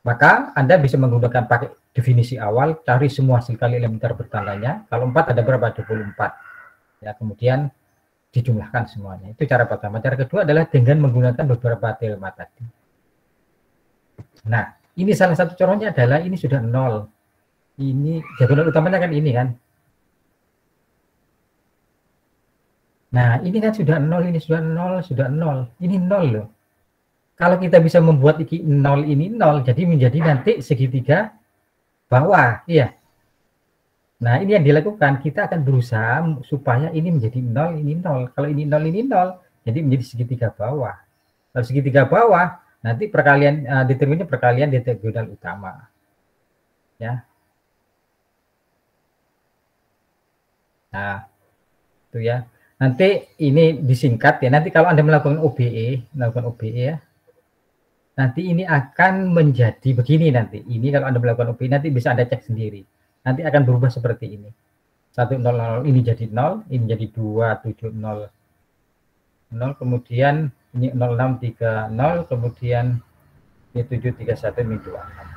Maka Anda bisa menggunakan pakai definisi awal, cari semua hasil kali elementer bertandanya. Kalau 4 ada berapa? 24. Ya, kemudian dijumlahkan semuanya. Itu cara pertama. Cara kedua adalah dengan menggunakan beberapa teorema tadi. Nah, ini salah satu contohnya adalah ini sudah 0. Ini diagonal utamanya kan ini kan. Nah, ini kan sudah 0, ini sudah 0, sudah 0. Ini 0 loh. Kalau kita bisa membuat ini 0, jadi menjadi nanti segitiga bawah, iya. Nah, ini yang dilakukan, kita akan berusaha supaya ini menjadi 0, ini 0. Kalau ini 0, ini 0, jadi menjadi segitiga bawah. Kalau segitiga bawah, nanti perkalian determinnya perkalian diagonal utama. Ya. Nah, itu ya. Nanti ini disingkat ya. Nanti kalau Anda melakukan OBE ya. Nanti ini akan menjadi begini nanti. Ini kalau Anda melakukan OBE nanti bisa Anda cek sendiri. Nanti akan berubah seperti ini. 100 ini jadi 0, ini jadi 270 0, kemudian ini 0630, kemudian ini 731 ini 26.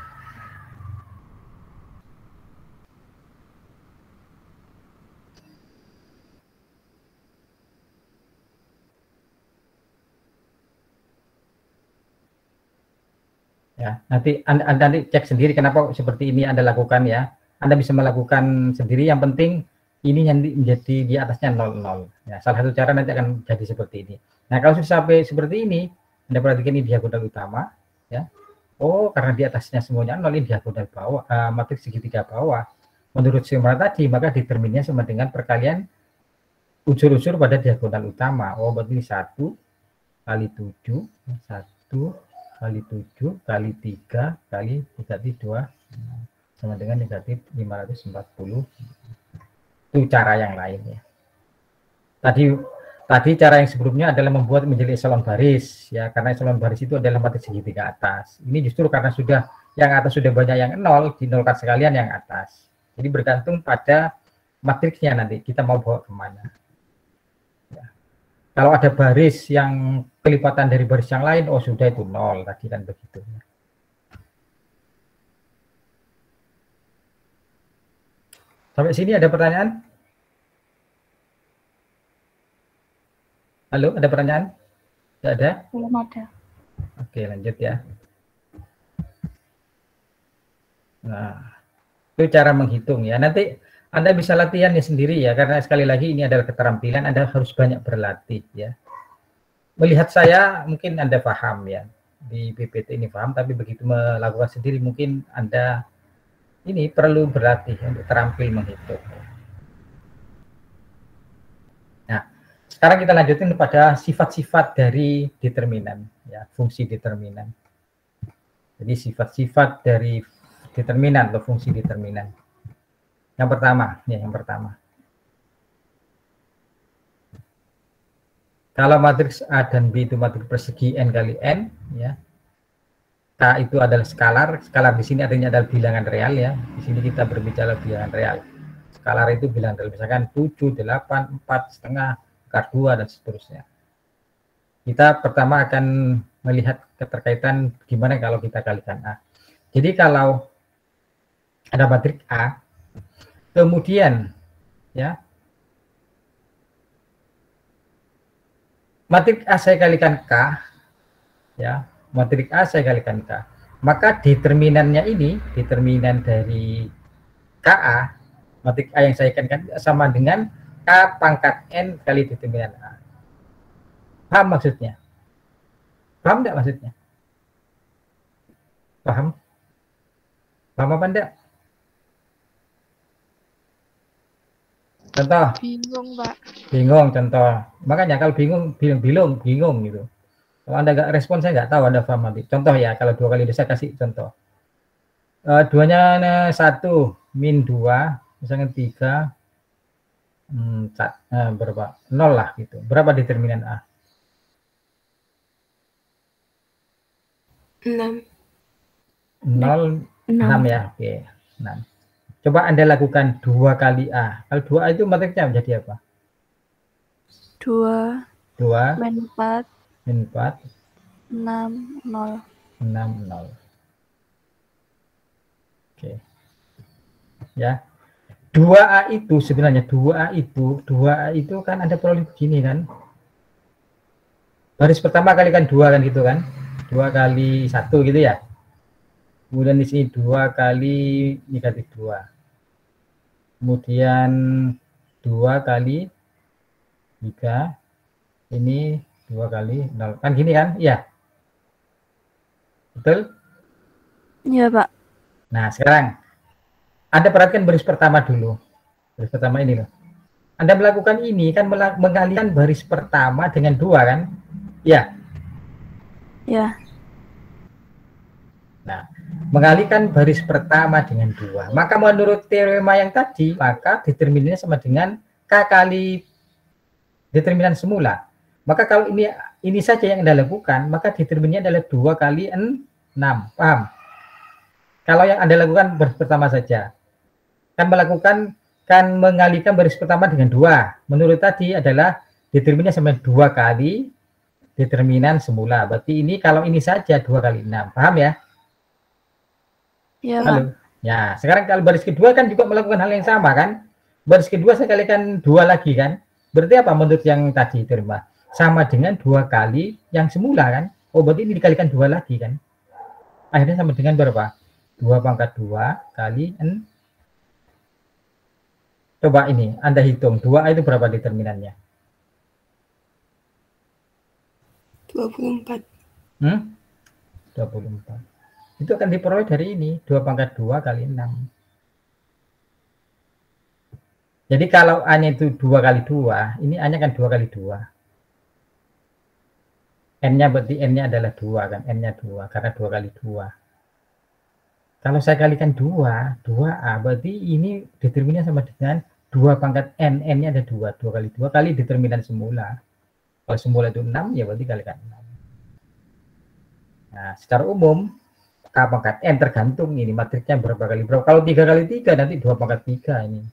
Ya, nanti Anda cek sendiri kenapa seperti ini Anda lakukan ya. Anda bisa melakukan sendiri, yang penting ini yang menjadi di atasnya 00. Ya, salah satu cara nanti akan jadi seperti ini. Nah, kalau sudah sampai seperti ini, Anda perhatikan ini diagonal utama, ya. Oh, karena di atasnya semuanya 0, ini diagonal bawah, matriks segitiga bawah. Menurut skema tadi, maka determinnya sama dengan perkalian unsur-unsur pada diagonal utama. Oh, berarti 1 kali 7, 1 kali 7 kali 3 kali negatif 2 sama dengan negatif 540. Itu cara yang lain ya. Tadi cara yang sebelumnya adalah membuat menjadi echelon baris ya, karena echelon baris itu adalah matriks segitiga atas. Ini justru karena sudah yang atas sudah banyak yang 0, dinolkan sekalian yang atas. Jadi bergantung pada matriksnya nanti kita mau bawa kemana. Ya. Kalau ada baris yang kelipatan dari baris yang lain, oh sudah itu 0 tadi kan begitu. Sampai sini ada pertanyaan? Halo, ada pertanyaan? Tidak ada? Belum ada. Oke, lanjut ya. Nah, itu cara menghitung ya. Nanti Anda bisa latihan ya sendiri ya, karena sekali lagi ini adalah keterampilan, Anda harus banyak berlatih ya. Melihat saya mungkin Anda paham ya, di PPT ini paham, tapi begitu melakukan sendiri mungkin Anda ini perlu berlatih untuk terampil menghitung. Nah, sekarang kita lanjutin pada sifat-sifat dari determinan ya, fungsi determinan. Jadi sifat-sifat dari determinan atau fungsi determinan. Yang pertama ya, yang pertama. Kalau matriks A dan B itu matriks persegi n kali n, ya. K itu adalah skalar. Skalar di sini artinya adalah bilangan real, ya. Di sini kita berbicara bilangan real. Skalar itu bilangan real, misalkan 7, 8, 4, setengah, akar 2, dan seterusnya. Kita pertama akan melihat keterkaitan gimana kalau kita kalikan A. Jadi kalau ada matriks A, kemudian, ya, matriks A saya kalikan K, ya, matriks A saya kalikan K, maka determinannya ini, determinan dari KA, matriks A yang saya kalikan sama dengan K pangkat N kali determinan A. Paham maksudnya? Paham enggak maksudnya? Paham? Paham apa enggak? Contoh. Bingung, Pak. Bingung, contoh. Makanya kalau bingung, bingung gitu. Kalau Anda nggak respon, saya nggak tahu Anda paham nanti. Contoh ya, kalau 2 kali 2, saya kasih contoh. 2-nya 1, min 2, misalnya 3, berapa? 0 lah gitu. Berapa determinan A? 6. 0, 6 ya, oke. 6. Coba Anda lakukan 2 kali A. Kalau 2A itu matriksnya menjadi apa? 2 2 min 4 min 4 6 0. 6 0. Oke. Ya. 2A itu sebenarnya 2A itu kan ada peroleh begini kan. Baris pertama kalikan 2 kan gitu kan. 2 kali 1 gitu ya. Kemudian di sini 2 kali negatif 2. Kemudian 2 kali 3, ini 2 kali 0. Kan gini kan? Iya. Betul? Iya, Pak. Nah, sekarang Anda perhatikan baris pertama dulu. Baris pertama ini loh. Anda melakukan ini kan mengalihkan baris pertama dengan 2 kan? Iya. Ya. Nah, mengalihkan baris pertama dengan 2. Maka menurut teorema yang tadi, maka determinannya sama dengan K kali determinan semula. Maka kalau ini saja yang Anda lakukan, maka determinannya adalah 2 kali 6. Paham? Kalau yang Anda lakukan baris pertama saja. Kan mengalihkan baris pertama dengan 2. Menurut tadi adalah determinannya sama 2 kali determinan semula. Berarti ini kalau ini saja 2 kali 6. Paham ya? Iya, Pak. Halo. Ya, sekarang kalau baris kedua kan juga melakukan hal yang sama kan? Baris kedua saya kalikan 2 lagi kan? Berarti apa menurut yang tadi terima? Sama dengan 2 kali yang semula kan? Oh, berarti ini dikalikan 2 lagi kan? Akhirnya sama dengan berapa? 2 pangkat 2 kali n. Coba ini, Anda hitung. 2A itu berapa determinannya? 24. 24. Itu akan diperoleh dari ini, 2 pangkat 2 kali 6. Jadi kalau A-nya itu 2 kali 2, ini A-nya kan 2 kali 2. N-nya berarti N-nya adalah 2 kan, N-nya 2, karena 2 kali 2. Kalau saya kalikan 2, 2A, berarti ini determinan sama dengan 2 pangkat N, N-nya ada 2, 2 kali 2 kali determinan semula. Kalau semula itu 6, ya berarti kalikan 6. Nah, secara umum, K pangkat N tergantung ini matriksnya berapa kali berapa. Kalau 3 kali 3 nanti 2 pangkat 3 ini.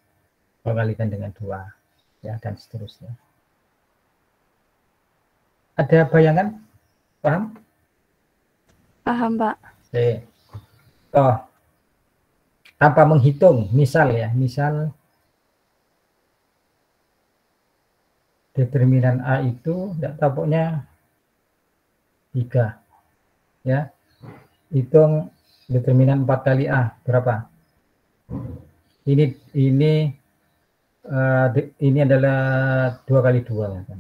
Kalau kalikan dengan 2. Ya, dan seterusnya. Ada bayangan? Paham? Paham, Pak. Oke. Oh, tanpa menghitung, misal ya, misal determinan A itu enggak tahu pokoknya 3. Ya. Hitung determinan 4 kali A berapa? Ini adalah 2 kali 2 kan.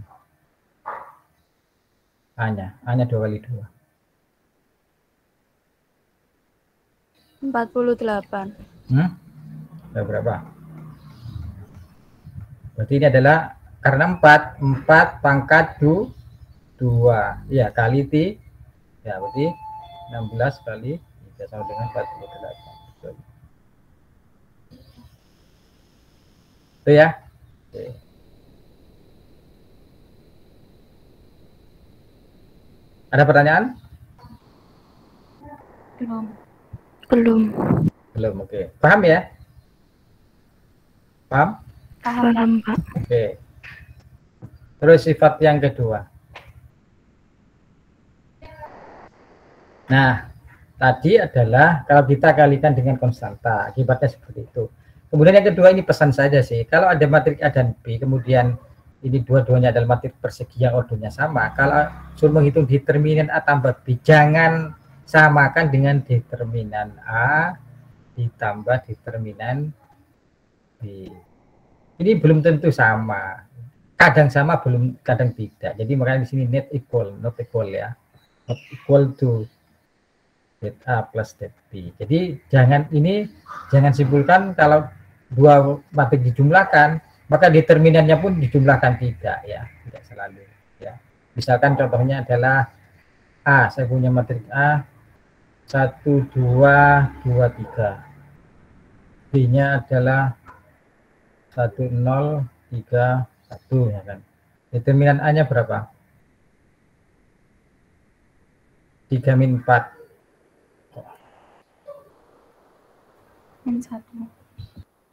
A-nya 2 kali 2. 48. Berapa? Berarti ini adalah karena 4 pangkat 2. Ya, kali T. Ya, berarti 16 kali 3 sama dengan 48. Itu ya. Oke. Ada pertanyaan? Belum. Belum, oke. Paham ya? Paham? Paham, Pak. Oke. Terus sifat yang kedua. Nah, tadi adalah kalau kita kalikan dengan konstanta, akibatnya seperti itu. Kemudian yang kedua ini pesan saja sih, kalau ada matrik A dan B, kemudian ini dua-duanya adalah matrik persegi yang ordonya sama, kalau suruh menghitung determinan A tambah B, jangan samakan dengan determinan A ditambah determinan B. Ini belum tentu sama, kadang sama, belum, kadang tidak. Jadi makanya di sini not equal ya, not equal to det A plus det B. Jadi jangan simpulkan kalau dua matrik dijumlahkan maka determinannya pun dijumlahkan, tidak ya, tidak selalu ya. Misalkan contohnya adalah A, saya punya matrik A 1 2 2 3, B-nya adalah 1 0 3 1 ya kan. Determinan A-nya berapa? 3 min 4 min 1.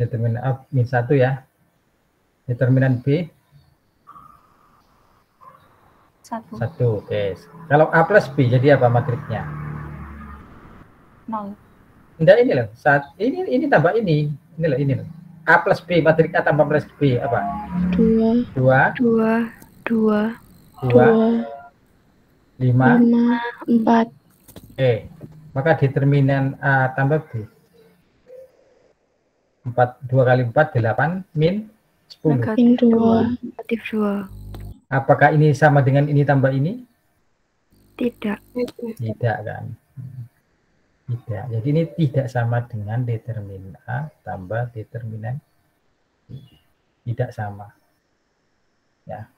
Determinan A min 1 ya. Determinan B 1. 1. Oke. Kalau A plus B jadi apa matriknya? 0. Enggak, ini loh. Ini tambah ini. Ini loh, ini loh. A plus B, matrik A tambah plus B apa? 2, 2, 2, 5, 5, 4. Oke. Maka determinan A tambah B 2 kali 4 8 min 10. Min 2. Negatif 2. Apakah ini sama dengan ini tambah ini? Tidak. Tidak kan? Tidak. Jadi ini tidak sama dengan determinan A tambah determinan B. Tidak sama. Ya.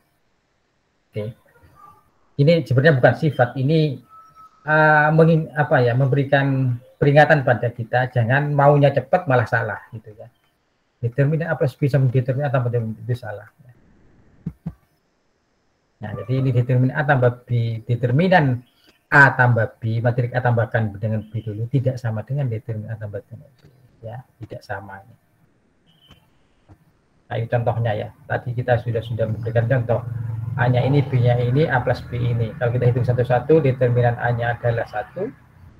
Oke. Ini sebenarnya bukan sifat, ini memberikan peringatan pada kita, jangan maunya cepat malah salah gitu ya. Determinan A plus B sama determinan A tambah determinan B itu salah. Nah, jadi ini determinan A tambah B, determinan A tambah B, matrik A tambahkan dengan B dulu, tidak sama dengan determinan A tambah dengan B ya, tidak sama. Nah, ini contohnya ya. Tadi kita sudah memberikan contoh. A-nya ini, B-nya ini, A plus B ini. Kalau kita hitung satu-satu, determinan A-nya adalah 1,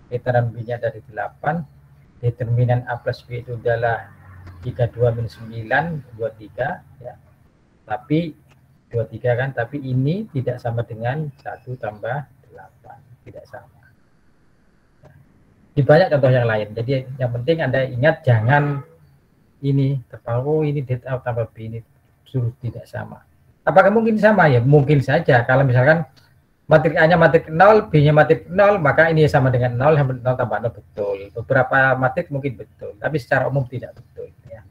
determinan B-nya dari 8, determinan A plus B itu adalah 32 min 9, 23 ya. Tapi 23 kan, tapi ini tidak sama dengan 1 tambah 8, tidak sama. Di banyak contoh yang lain. Jadi yang penting Anda ingat, jangan ini terpaku, ini det A tambah B ini suruh tidak sama. Apakah mungkin sama? Ya mungkin saja. Kalau misalkan matrik A-nya matrik 0, B-nya matrik 0, maka ini sama dengan 0, 0 tambah 0 betul. Beberapa matrik mungkin betul, tapi secara umum tidak betul. Ya.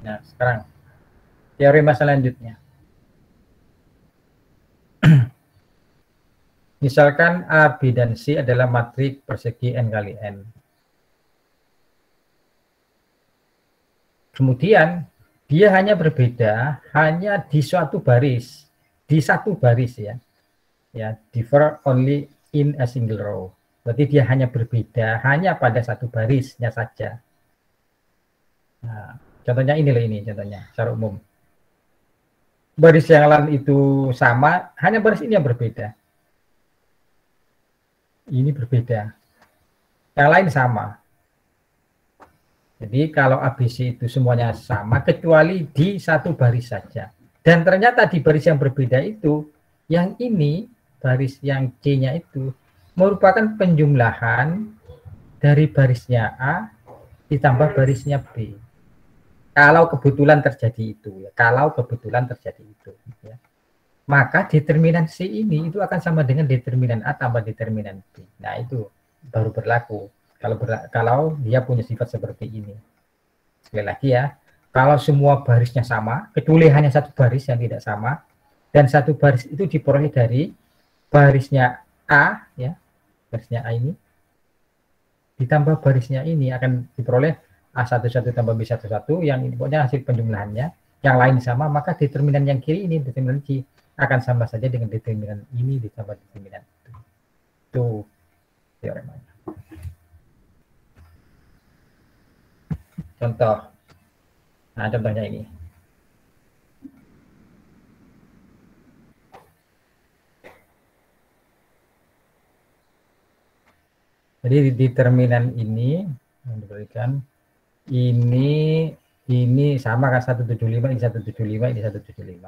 Nah, sekarang teorema selanjutnya. Misalkan A, B, dan C adalah matrik persegi N kali N. Kemudian dia hanya berbeda hanya di suatu baris, di satu baris ya. Ya, differ only in a single row. Berarti dia hanya berbeda hanya pada satu barisnya saja. Nah, contohnya ini loh, ini contohnya secara umum. Baris yang lain itu sama, hanya baris ini yang berbeda. Ini berbeda. Yang lain sama. Jadi kalau ABC itu semuanya sama kecuali di satu baris saja. Dan ternyata di baris yang berbeda itu, yang ini, baris yang C-nya itu, merupakan penjumlahan dari barisnya A ditambah barisnya B. Kalau kebetulan terjadi itu, ya. Kalau kebetulan terjadi itu, ya. Maka determinan C ini itu akan sama dengan determinan A tambah determinan B. Nah itu baru berlaku. Kalau dia punya sifat seperti ini. Sekali lagi ya, kalau semua barisnya sama, kecuali hanya satu baris yang tidak sama, dan satu baris itu diperoleh dari barisnya A, ya, barisnya A ini, ditambah barisnya ini akan diperoleh A11 tambah B11, yang ini pokoknya hasil penjumlahannya, yang lain sama, maka determinan yang kiri ini, determinan C, akan sama saja dengan determinan ini ditambah determinan itu. Itu teoremanya. Contoh. Nah, contohnya ini. Jadi determinan ini yang diberikan ini sama kan 175, ini 175, ini 175.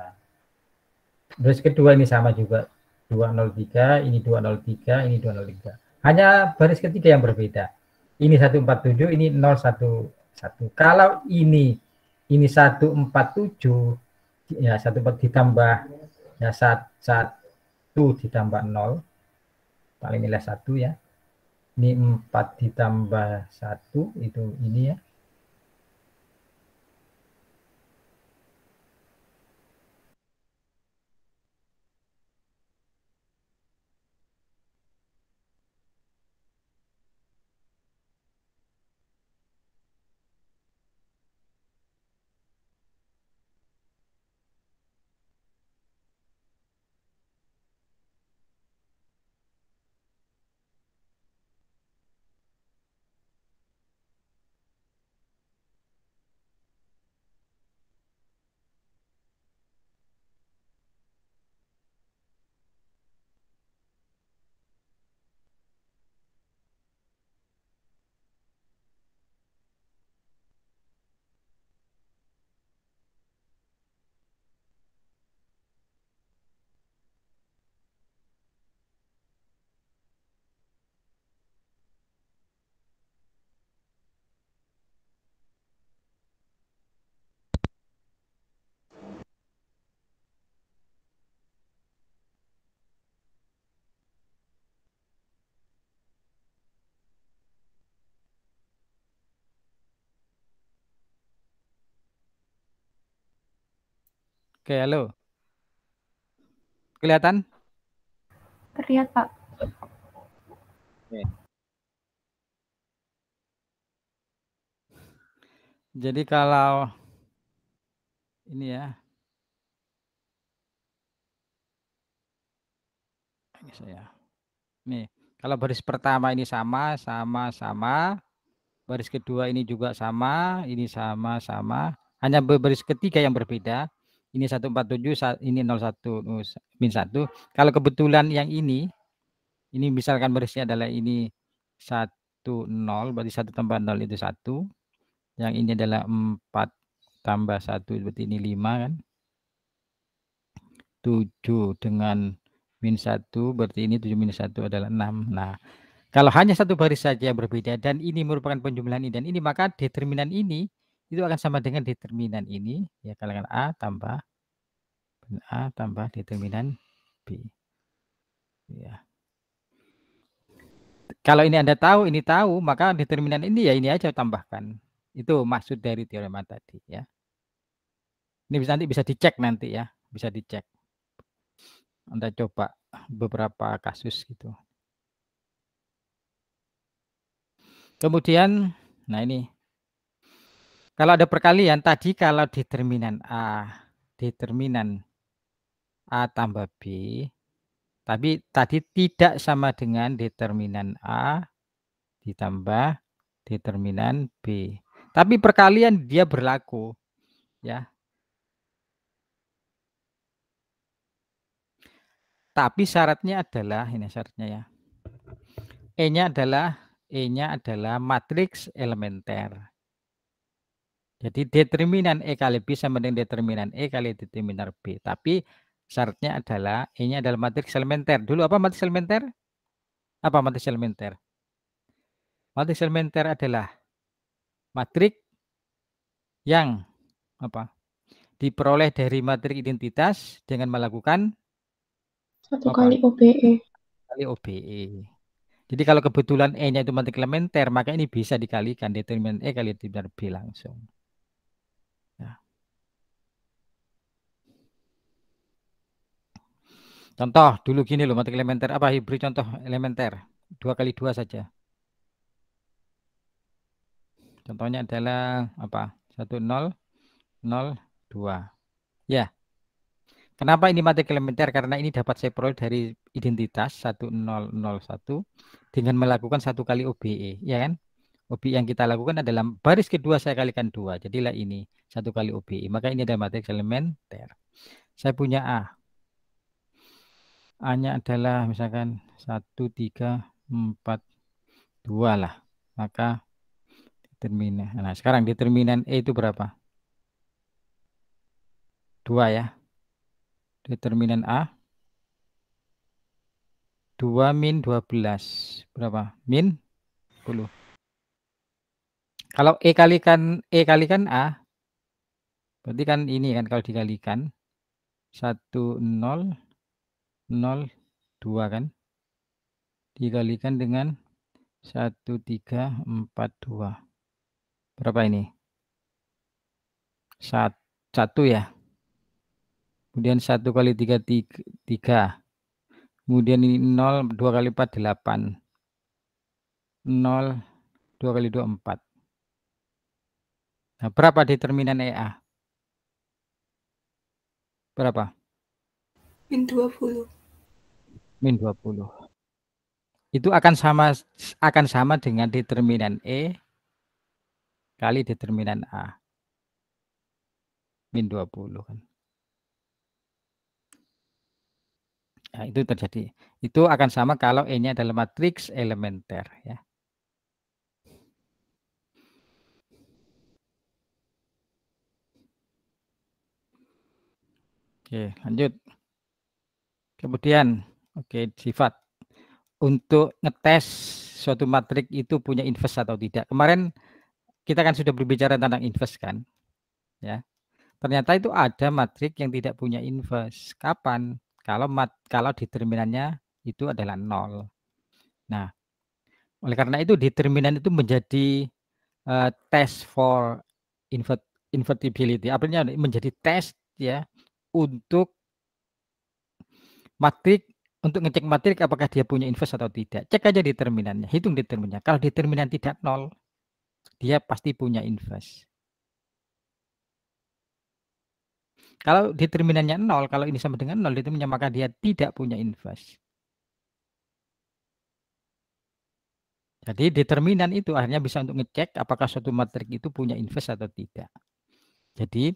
Terus kedua ini sama juga 203, ini 203, ini 203. Hanya baris ketiga yang berbeda. Ini 147, ini 011. Kalau ini 147, ya 14 ditambah ya 1 ditambah 0, paling nilai 1 ya. Ini 4 ditambah 1 itu ini ya. Oke, halo. Kelihatan? Terlihat, Pak. Oke. Jadi kalau ini ya, ini saya. Nih, kalau baris pertama ini sama, baris kedua ini juga sama, ini sama. Hanya baris ketiga yang berbeda. Ini 147, ini 01, min 1. Kalau kebetulan yang ini misalkan barisnya adalah ini 10, berarti 1 tambah 0 itu 1. Yang ini adalah 4 tambah 1, berarti ini 5 kan. 7 dengan min 1, berarti ini 7 minus 1 adalah 6. Nah, kalau hanya satu baris saja yang berbeda dan ini merupakan penjumlahan ini dan ini, maka determinan ini itu akan sama dengan determinan ini, ya, kalian A tambah determinan B. Ya. Kalau ini Anda tahu, ini tahu, maka determinan ini ya ini aja tambahkan. Itu maksud dari teorema tadi ya. Ini nanti bisa dicek nanti ya, bisa dicek. Anda coba beberapa kasus gitu. Kemudian, nah ini. Kalau ada perkalian tadi, kalau determinan A tambah B, tapi tadi tidak sama dengan determinan A ditambah determinan B. Tapi perkalian dia berlaku, ya. Tapi syaratnya adalah, ini syaratnya ya. E-nya adalah matriks elementer. Jadi determinan E kali B sama dengan determinan E kali determinan B. Tapi syaratnya adalah E-nya adalah matriks elementer. Dulu apa matriks elementer? Apa matriks elementer? Matriks elementer adalah matriks yang apa? Diperoleh dari matriks identitas dengan melakukan 1 kali OBE. Kali OBE. Jadi kalau kebetulan E-nya itu matriks elementer, maka ini bisa dikalikan determinan E kali determinan B langsung. Ya. Contoh dulu gini loh, matriks elementer apa? Beri contoh elementer 2 kali 2 saja. Contohnya adalah apa? 1 0 0 2. Ya. Kenapa ini matrik elementer? Karena ini dapat saya peroleh dari identitas 1001 dengan melakukan 1 kali OBE, ya kan? OBE yang kita lakukan adalah baris kedua saya kalikan 2. Jadilah ini 1 kali OBE. Maka ini adalah matriks elementer. Saya punya A. A-nya adalah misalkan 1, 3, 4, 2 lah. Maka determinan. Nah, sekarang determinan E itu berapa? 2 ya. Determinan A 2 min 12 berapa? Min 10. Kalau E kalikan A berarti kan ini kan kalau dikalikan 1 0 0 2 kan dikalikan dengan 1 3 4 2 berapa ini? 1 ya. Kemudian 1 kali 3 3. Kemudian ini 0 2 kali 4 8. 0 2 kali 2 4. Nah, berapa determinan EA? Berapa? Min 20. Min 20. Itu akan sama dengan determinan E kali determinan A. Min 20 kan. Nah, itu terjadi. Itu akan sama kalau E-nya adalah matriks elementer ya. Oke, lanjut. Kemudian, oke, sifat untuk ngetes suatu matrik itu punya inverse atau tidak. Kemarin kita kan sudah berbicara tentang inverse kan, ya. Ternyata itu ada matrik yang tidak punya inverse. Kapan? Kalau determinannya itu adalah 0. Nah, oleh karena itu determinan itu menjadi test for invertibility. Artinya menjadi tes ya untuk matrik, untuk ngecek matrik apakah dia punya inverse atau tidak. Cek aja determinannya, hitung determinannya. Kalau determinan tidak 0, dia pasti punya inverse. Kalau determinannya 0, kalau ini sama dengan 0 determinannya, maka dia tidak punya inverse. Jadi determinan itu akhirnya bisa untuk ngecek apakah suatu matrik itu punya inverse atau tidak. Jadi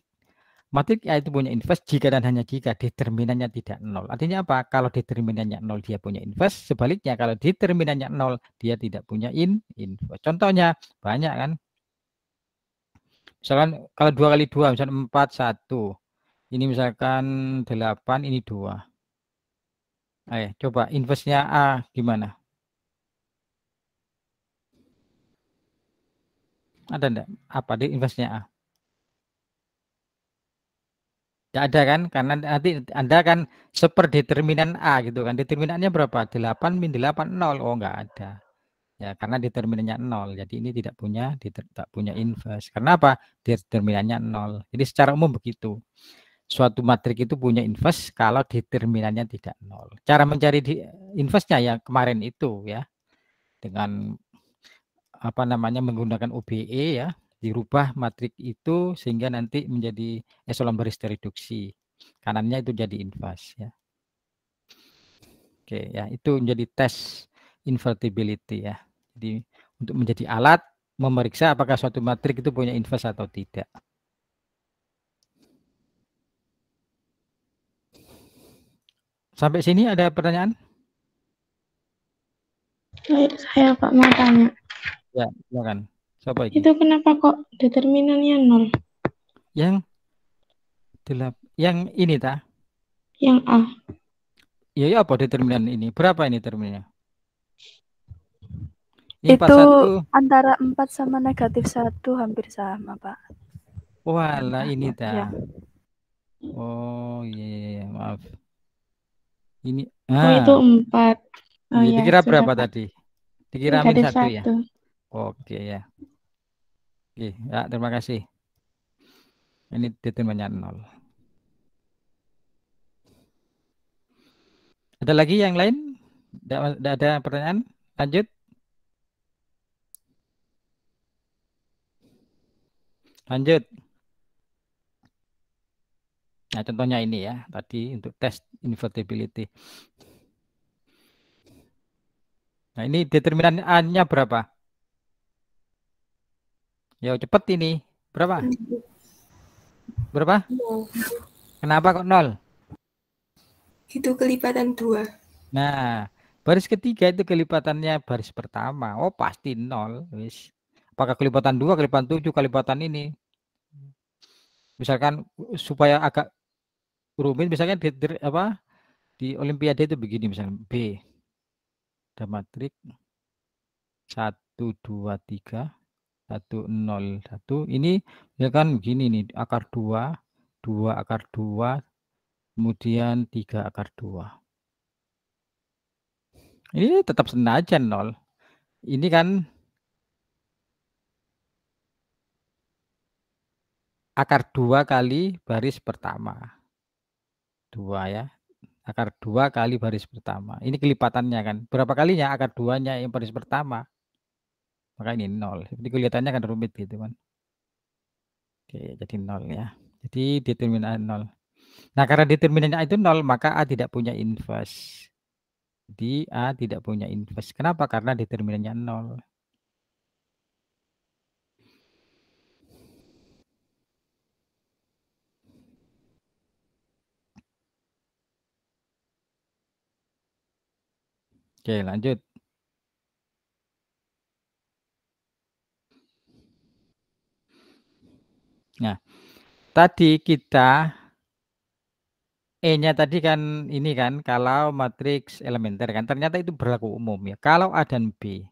matrik A itu punya inverse jika dan hanya jika determinannya tidak 0. Artinya apa? Kalau determinannya 0 dia punya inverse, sebaliknya kalau determinannya 0 dia tidak punya inverse. Contohnya banyak kan? Misalkan kalau 2 kali 2 misalkan 4 1. Ini misalkan 8 ini 2. Ayo coba inverse-nya A gimana? Ada enggak? Apa di inverse-nya A? Tidak ada kan? Karena nanti Anda kan seperdeterminan A gitu kan. Determinannya berapa? 8 min 8 0. Oh, enggak ada. Ya, karena determinannya 0. Jadi ini tidak punya inverse. Karena apa? Determinannya 0. Jadi secara umum begitu. Suatu matrik itu punya inverse kalau determinannya tidak 0. Cara mencari inverse-nya ya kemarin itu ya. Dengan apa namanya menggunakan OBE ya. Dirubah matrik itu sehingga nanti menjadi eselon baris reduksi. Kanannya itu jadi inverse ya. Oke ya, itu menjadi tes invertibility ya. Jadi untuk menjadi alat memeriksa apakah suatu matrik itu punya inverse atau tidak. Sampai sini ada pertanyaan? Saya Pak mau tanya. Ya, silakan. Siapa itu? Itu kenapa kok determinannya 0? Yang ini ta? Yang A. Ya apa determinan ini? Berapa ini determinannya? Ini Itu 41. antara 4 sama negatif 1 hampir sama, Pak. Walah ini ta. Ya. Oh iya, maaf. Ini Oh itu 4. Oh iya, ya, dikira sudah, berapa Pak. tadi? Dikira min Negatif 1 ya? 1. Oke ya. Oke, ya terima kasih. Ini determinannya 0. Ada lagi yang lain? Tidak ada pertanyaan? Lanjut. Lanjut. Nah, contohnya ini ya, tadi untuk tes invertibility. Nah, ini determinan A-nya berapa? Ya, cepet ini. Berapa? Berapa? Kenapa kok 0? Itu kelipatan 2. Nah, baris ketiga itu kelipatannya baris pertama. Oh, pasti 0. Wis. Apakah kelipatan 2, kelipatan 7, kelipatan ini? Misalkan supaya agak rumit, misalnya di Olimpiade itu begini, misalnya B. Ada matrik 1, 2, 3, 1, 0, 1. Ini ya kan begini nih, akar 2, 2 akar 2, kemudian 3 akar 2. Ini tetap senajan 0. Ini kan akar 2 kali baris pertama. 2 ya. Akar 2 kali baris pertama. Ini kelipatannya kan. Berapa kalinya akar 2-nya yang baris pertama? Maka ini 0. Seperti kelihatannya kan rumit gitu kan. Oke, jadi 0 ya. Jadi determinan 0. Nah, karena determinannya itu 0, maka A tidak punya inverse. Jadi A tidak punya inverse. Kenapa? Karena determinannya 0. Oke, lanjut. Nah, tadi kita E-nya tadi kan ini kan kalau matriks elementer kan ternyata itu berlaku umum ya. Kalau A dan B,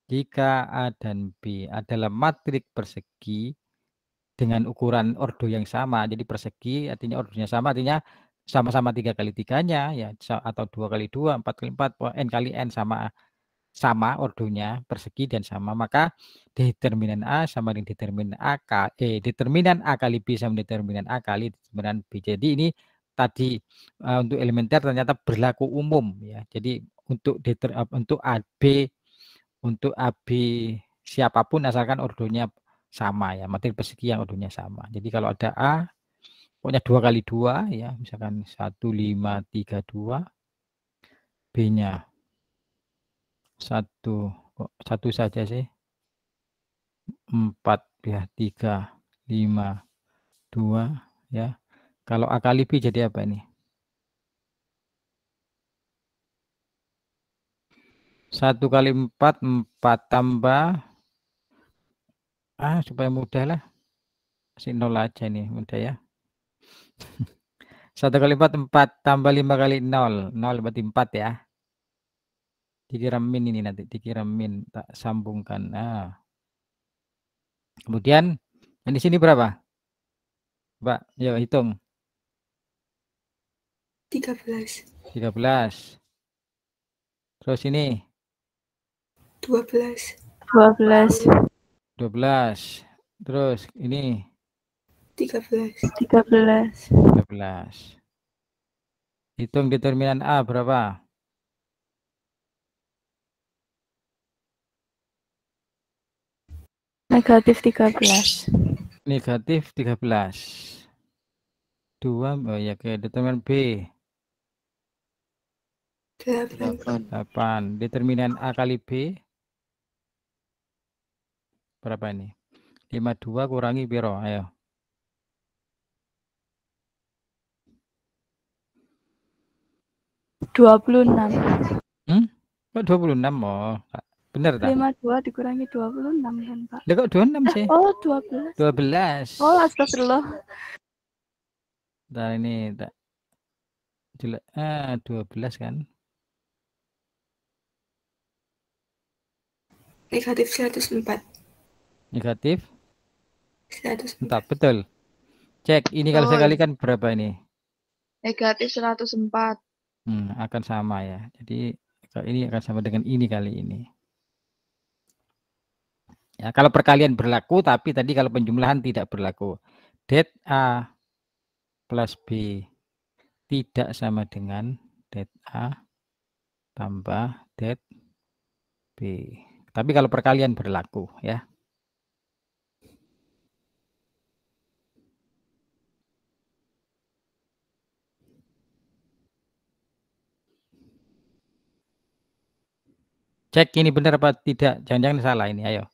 jika A dan B adalah matriks persegi dengan ukuran ordo yang sama, jadi persegi artinya ordonya sama, artinya sama-sama 3 kali 3-nya ya, atau 2 kali 2, 4 kali 4, n kali n sama ordonya, persegi dan sama, maka determinan A sama dengan determinan determinan A kali B sama determinan A kali determinan B. Jadi ini tadi untuk elementer ternyata berlaku umum ya. Jadi untuk AB siapapun asalkan ordonya sama ya, materi persegi yang ordonya sama. Jadi kalau ada A pokoknya 2 kali 2 ya, misalkan 1, 5, 3, 2, B-nya 1, kok 1 saja sih, 4 ya, 3, 5, 2 ya. Kalau A kali B jadi apa ini? 1 kali 4, 4 tambah supaya mudah lah, kasih 0 aja nih, mudah ya. 1 kali 4, 4 tambah 5 kali 0, 0 berarti 4 ya. Dikira min ini nanti, dikira min, tak sambungkan. Kemudian yang di sini berapa? Mbak, yuk hitung. 13. 13. Terus ini 12. 12. 12. Terus ini 13. 13. 13. Hitung determinan A berapa? Negatif 13. Negatif 13. 2, oh ya, oke. Determinan B 8. 8. Determinan A kali B berapa ini? 52 kurangi piro? Ayo. 26. Kok 26? Oh, bener tak? 52 dikurangi 26 kan, Pak? Lah kok 26 sih? Oh, 12. 12. Oh, astagfirullah. Nah, ini tak 12 kan? Negatif 104. Negatif 104. entah, betul. Cek, ini kalau saya kalikan berapa ini? Negatif 104. Akan sama ya. Jadi ini akan sama dengan ini kali ini. Ya, kalau perkalian berlaku, tapi tadi kalau penjumlahan tidak berlaku. Det A plus B tidak sama dengan det A tambah det B. Tapi kalau perkalian berlaku ya. Cek ini benar apa tidak. Jangan-jangan salah ini. Ayo.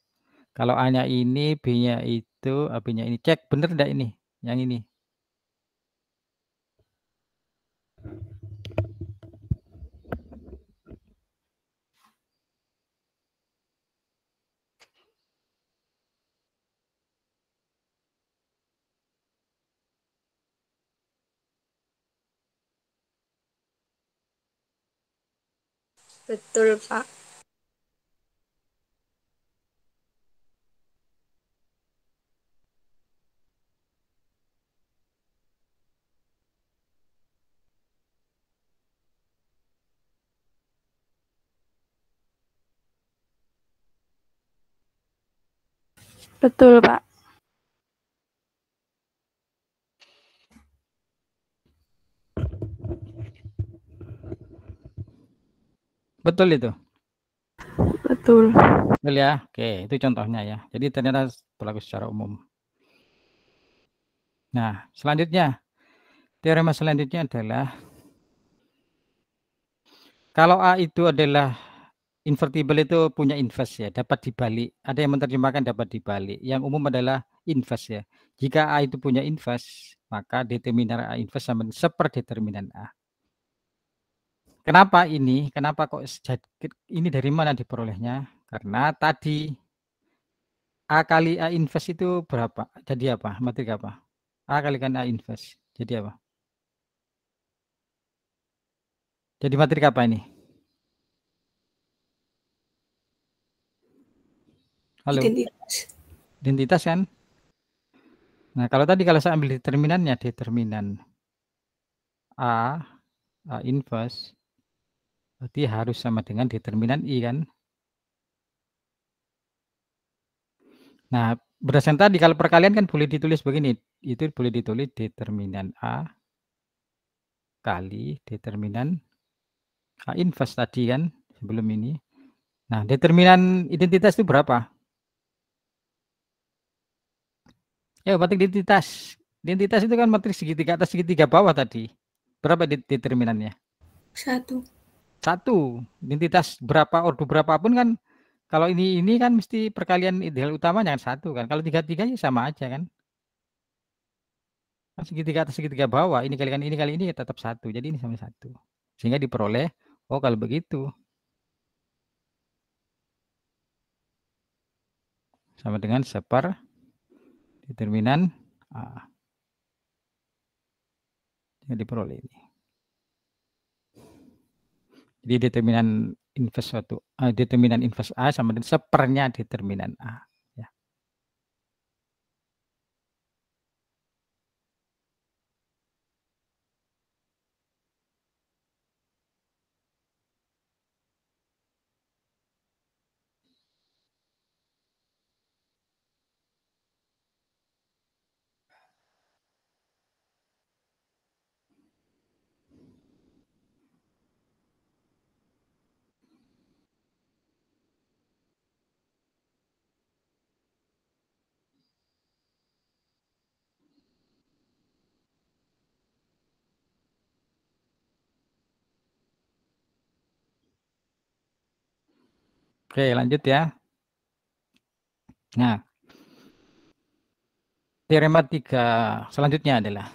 Kalau A-nya ini, B-nya itu, B-nya ini. Cek benar enggak ini? Yang ini. Betul, Pak. Betul, Pak. Betul itu. Betul. Betul ya. Oke, itu contohnya ya. Jadi ternyata berlaku secara umum. Nah, selanjutnya. Teorema selanjutnya adalah kalau A itu adalah invertible itu punya inverse ya, dapat dibalik. Ada yang menerjemahkan dapat dibalik. Yang umum adalah inverse ya. Jika A itu punya inverse, maka determinan A inverse sama seperdeterminan A. Kenapa ini? Kenapa kok ini dari mana diperolehnya? Karena tadi A kali A inverse itu berapa? Jadi apa? Matrik apa? A kalikan A inverse. Jadi apa? Jadi matrik apa ini? Halo? Identitas. Identitas kan? Nah, kalau saya ambil determinannya, determinan A inverse, berarti harus sama dengan determinan I kan? Nah, berdasarkan tadi kalau perkalian kan boleh ditulis begini, itu boleh ditulis determinan A kali determinan A inverse tadi kan, sebelum ini. Nah, determinan identitas itu berapa? Ya, matrik identitas. Identitas itu kan matrik segitiga atas segitiga bawah tadi. Berapa determinannya? 1. 1. Identitas berapa ordo berapapun kan, kalau ini kan mesti perkalian ideal utamanya kan 1 kan. Kalau 3-3 sama aja kan. Segitiga atas segitiga bawah, ini kali ini tetap 1. Jadi ini sama 1. Sehingga diperoleh, oh kalau begitu. Sama dengan determinan A. Yang diperoleh ini. Jadi determinan inverse determinan inverse A sama dengan sepernya determinan A. Ya. Oke, lanjut ya. Nah, teorema 3 selanjutnya adalah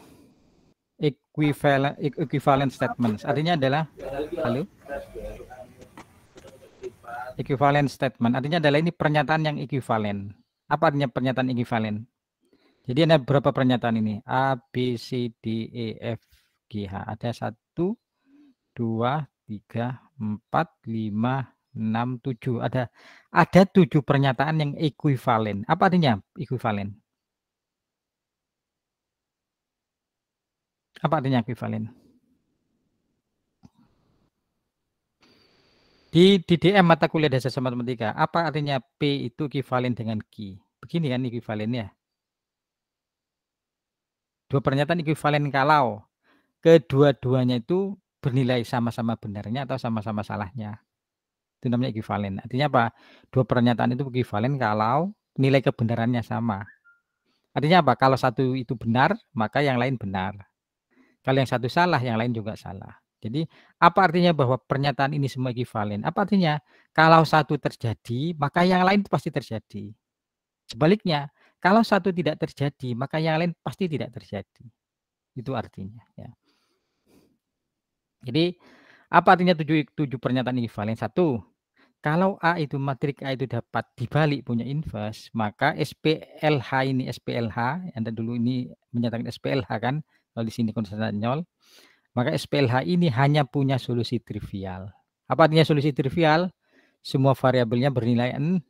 equivalent statements. Artinya adalah equivalent statement. Artinya adalah ini pernyataan yang ekuivalen. Apa artinya pernyataan ekuivalen? Jadi ada berapa pernyataan ini? A, B, C, D, E, F, G, H. Ada 1, 2, 3, 4, 5, 6, 7. Ada 7 pernyataan yang ekuivalen. Apa artinya ekuivalen? Apa artinya ekuivalen? Di DDM mata kuliah dasar matematika, apa artinya P itu ekuivalen dengan Q? Begini kan ekuivalennya. Dua pernyataan ekuivalen kalau kedua-duanya itu bernilai sama-sama benarnya atau sama-sama salahnya. Itu namanya ekuivalen. Artinya apa? Dua pernyataan itu ekuivalen kalau nilai kebenarannya sama. Artinya apa? Kalau satu itu benar, maka yang lain benar. Kalau yang satu salah, yang lain juga salah. Jadi apa artinya bahwa pernyataan ini semua ekivalen? Apa artinya? Kalau satu terjadi, maka yang lain pasti terjadi. Sebaliknya, kalau satu tidak terjadi, maka yang lain pasti tidak terjadi. Itu artinya. Ya. Jadi apa artinya 7 pernyataan ekivalen? 1. Kalau A itu matriks A itu dapat dibalik punya inverse, maka SPLH ini SPLH, Anda dulu ini menyatakan SPLH kan, kalau di sini konstan 0, maka SPLH ini hanya punya solusi trivial. Apa artinya solusi trivial? Semua variabelnya bernilai 0.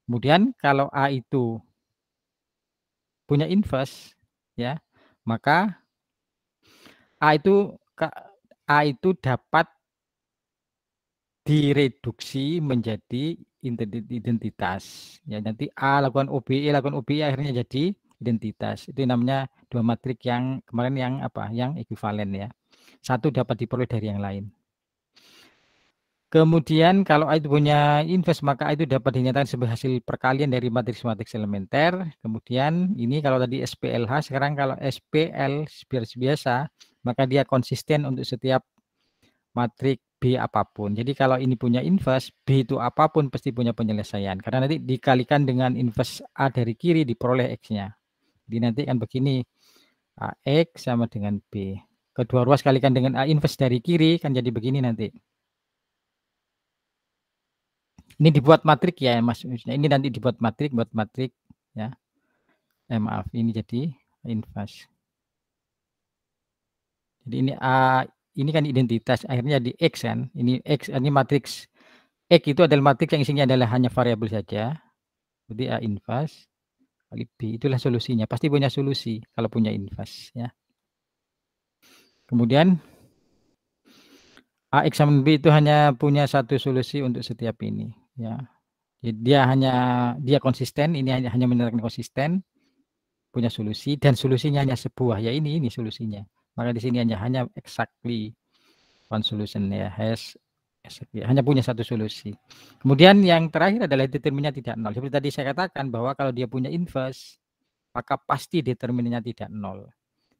Kemudian kalau A itu punya inverse, ya, maka A itu dapat direduksi menjadi identitas. Ya, nanti A lakukan OBE, akhirnya jadi identitas. Itu namanya dua matrik yang kemarin yang ekivalen ya. Satu dapat diperoleh dari yang lain. Kemudian kalau A itu punya inverse, maka A itu dapat dinyatakan sebagai hasil perkalian dari matriks-matriks elementer. Kemudian ini kalau tadi SPLH, sekarang kalau SPL biasa, maka dia konsisten untuk setiap matrik B apapun. Jadi kalau ini punya inverse, B itu apapun pasti punya penyelesaian. Karena nanti dikalikan dengan inverse A dari kiri diperoleh X-nya. Jadi nanti kan begini, AX sama dengan B. Kedua ruas kalikan dengan A inverse dari kiri, kan jadi begini nanti. Ini dibuat matrik ya, Mas. Ini nanti dibuat matrik, ya. Maaf, ini jadi inverse. Jadi ini A, ini kan identitas, akhirnya di X kan. Ini X, ini matriks X itu adalah matriks yang isinya adalah hanya variabel saja. Jadi A inverse kali B, itulah solusinya. Pasti punya solusi kalau punya inverse ya. Kemudian AX sama B itu hanya punya satu solusi untuk setiap ini ya. Jadi dia konsisten, ini hanya menerapkan konsisten, punya solusi dan solusinya hanya sebuah ya, ini solusinya. Maka di sini hanya exactly one solution ya, hanya punya satu solusi. Kemudian yang terakhir adalah determinannya tidak nol. Seperti tadi saya katakan bahwa kalau dia punya inverse, maka pasti determinannya tidak nol.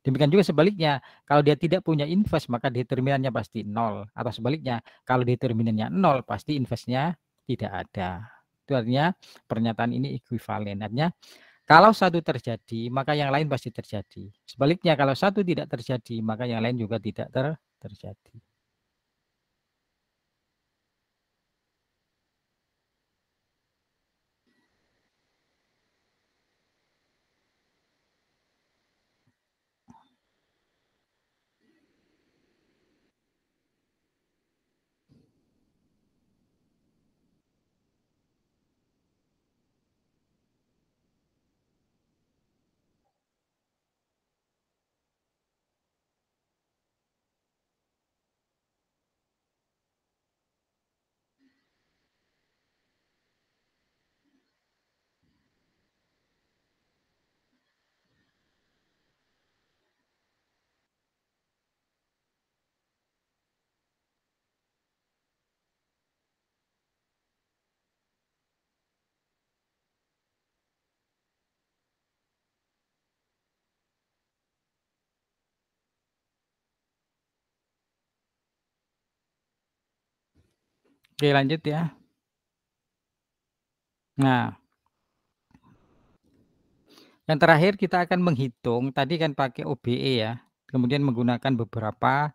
Demikian juga sebaliknya, kalau dia tidak punya inverse, maka determinannya pasti nol. Atau sebaliknya, kalau determinannya nol, pasti inverse-nya tidak ada. Itu artinya pernyataan ini ekuivalen. Artinya kalau satu terjadi, maka yang lain pasti terjadi. Sebaliknya, kalau satu tidak terjadi, maka yang lain juga tidak terjadi. Oke, lanjut ya. Nah, yang terakhir kita akan menghitung, tadi kan pakai OBE ya, kemudian menggunakan beberapa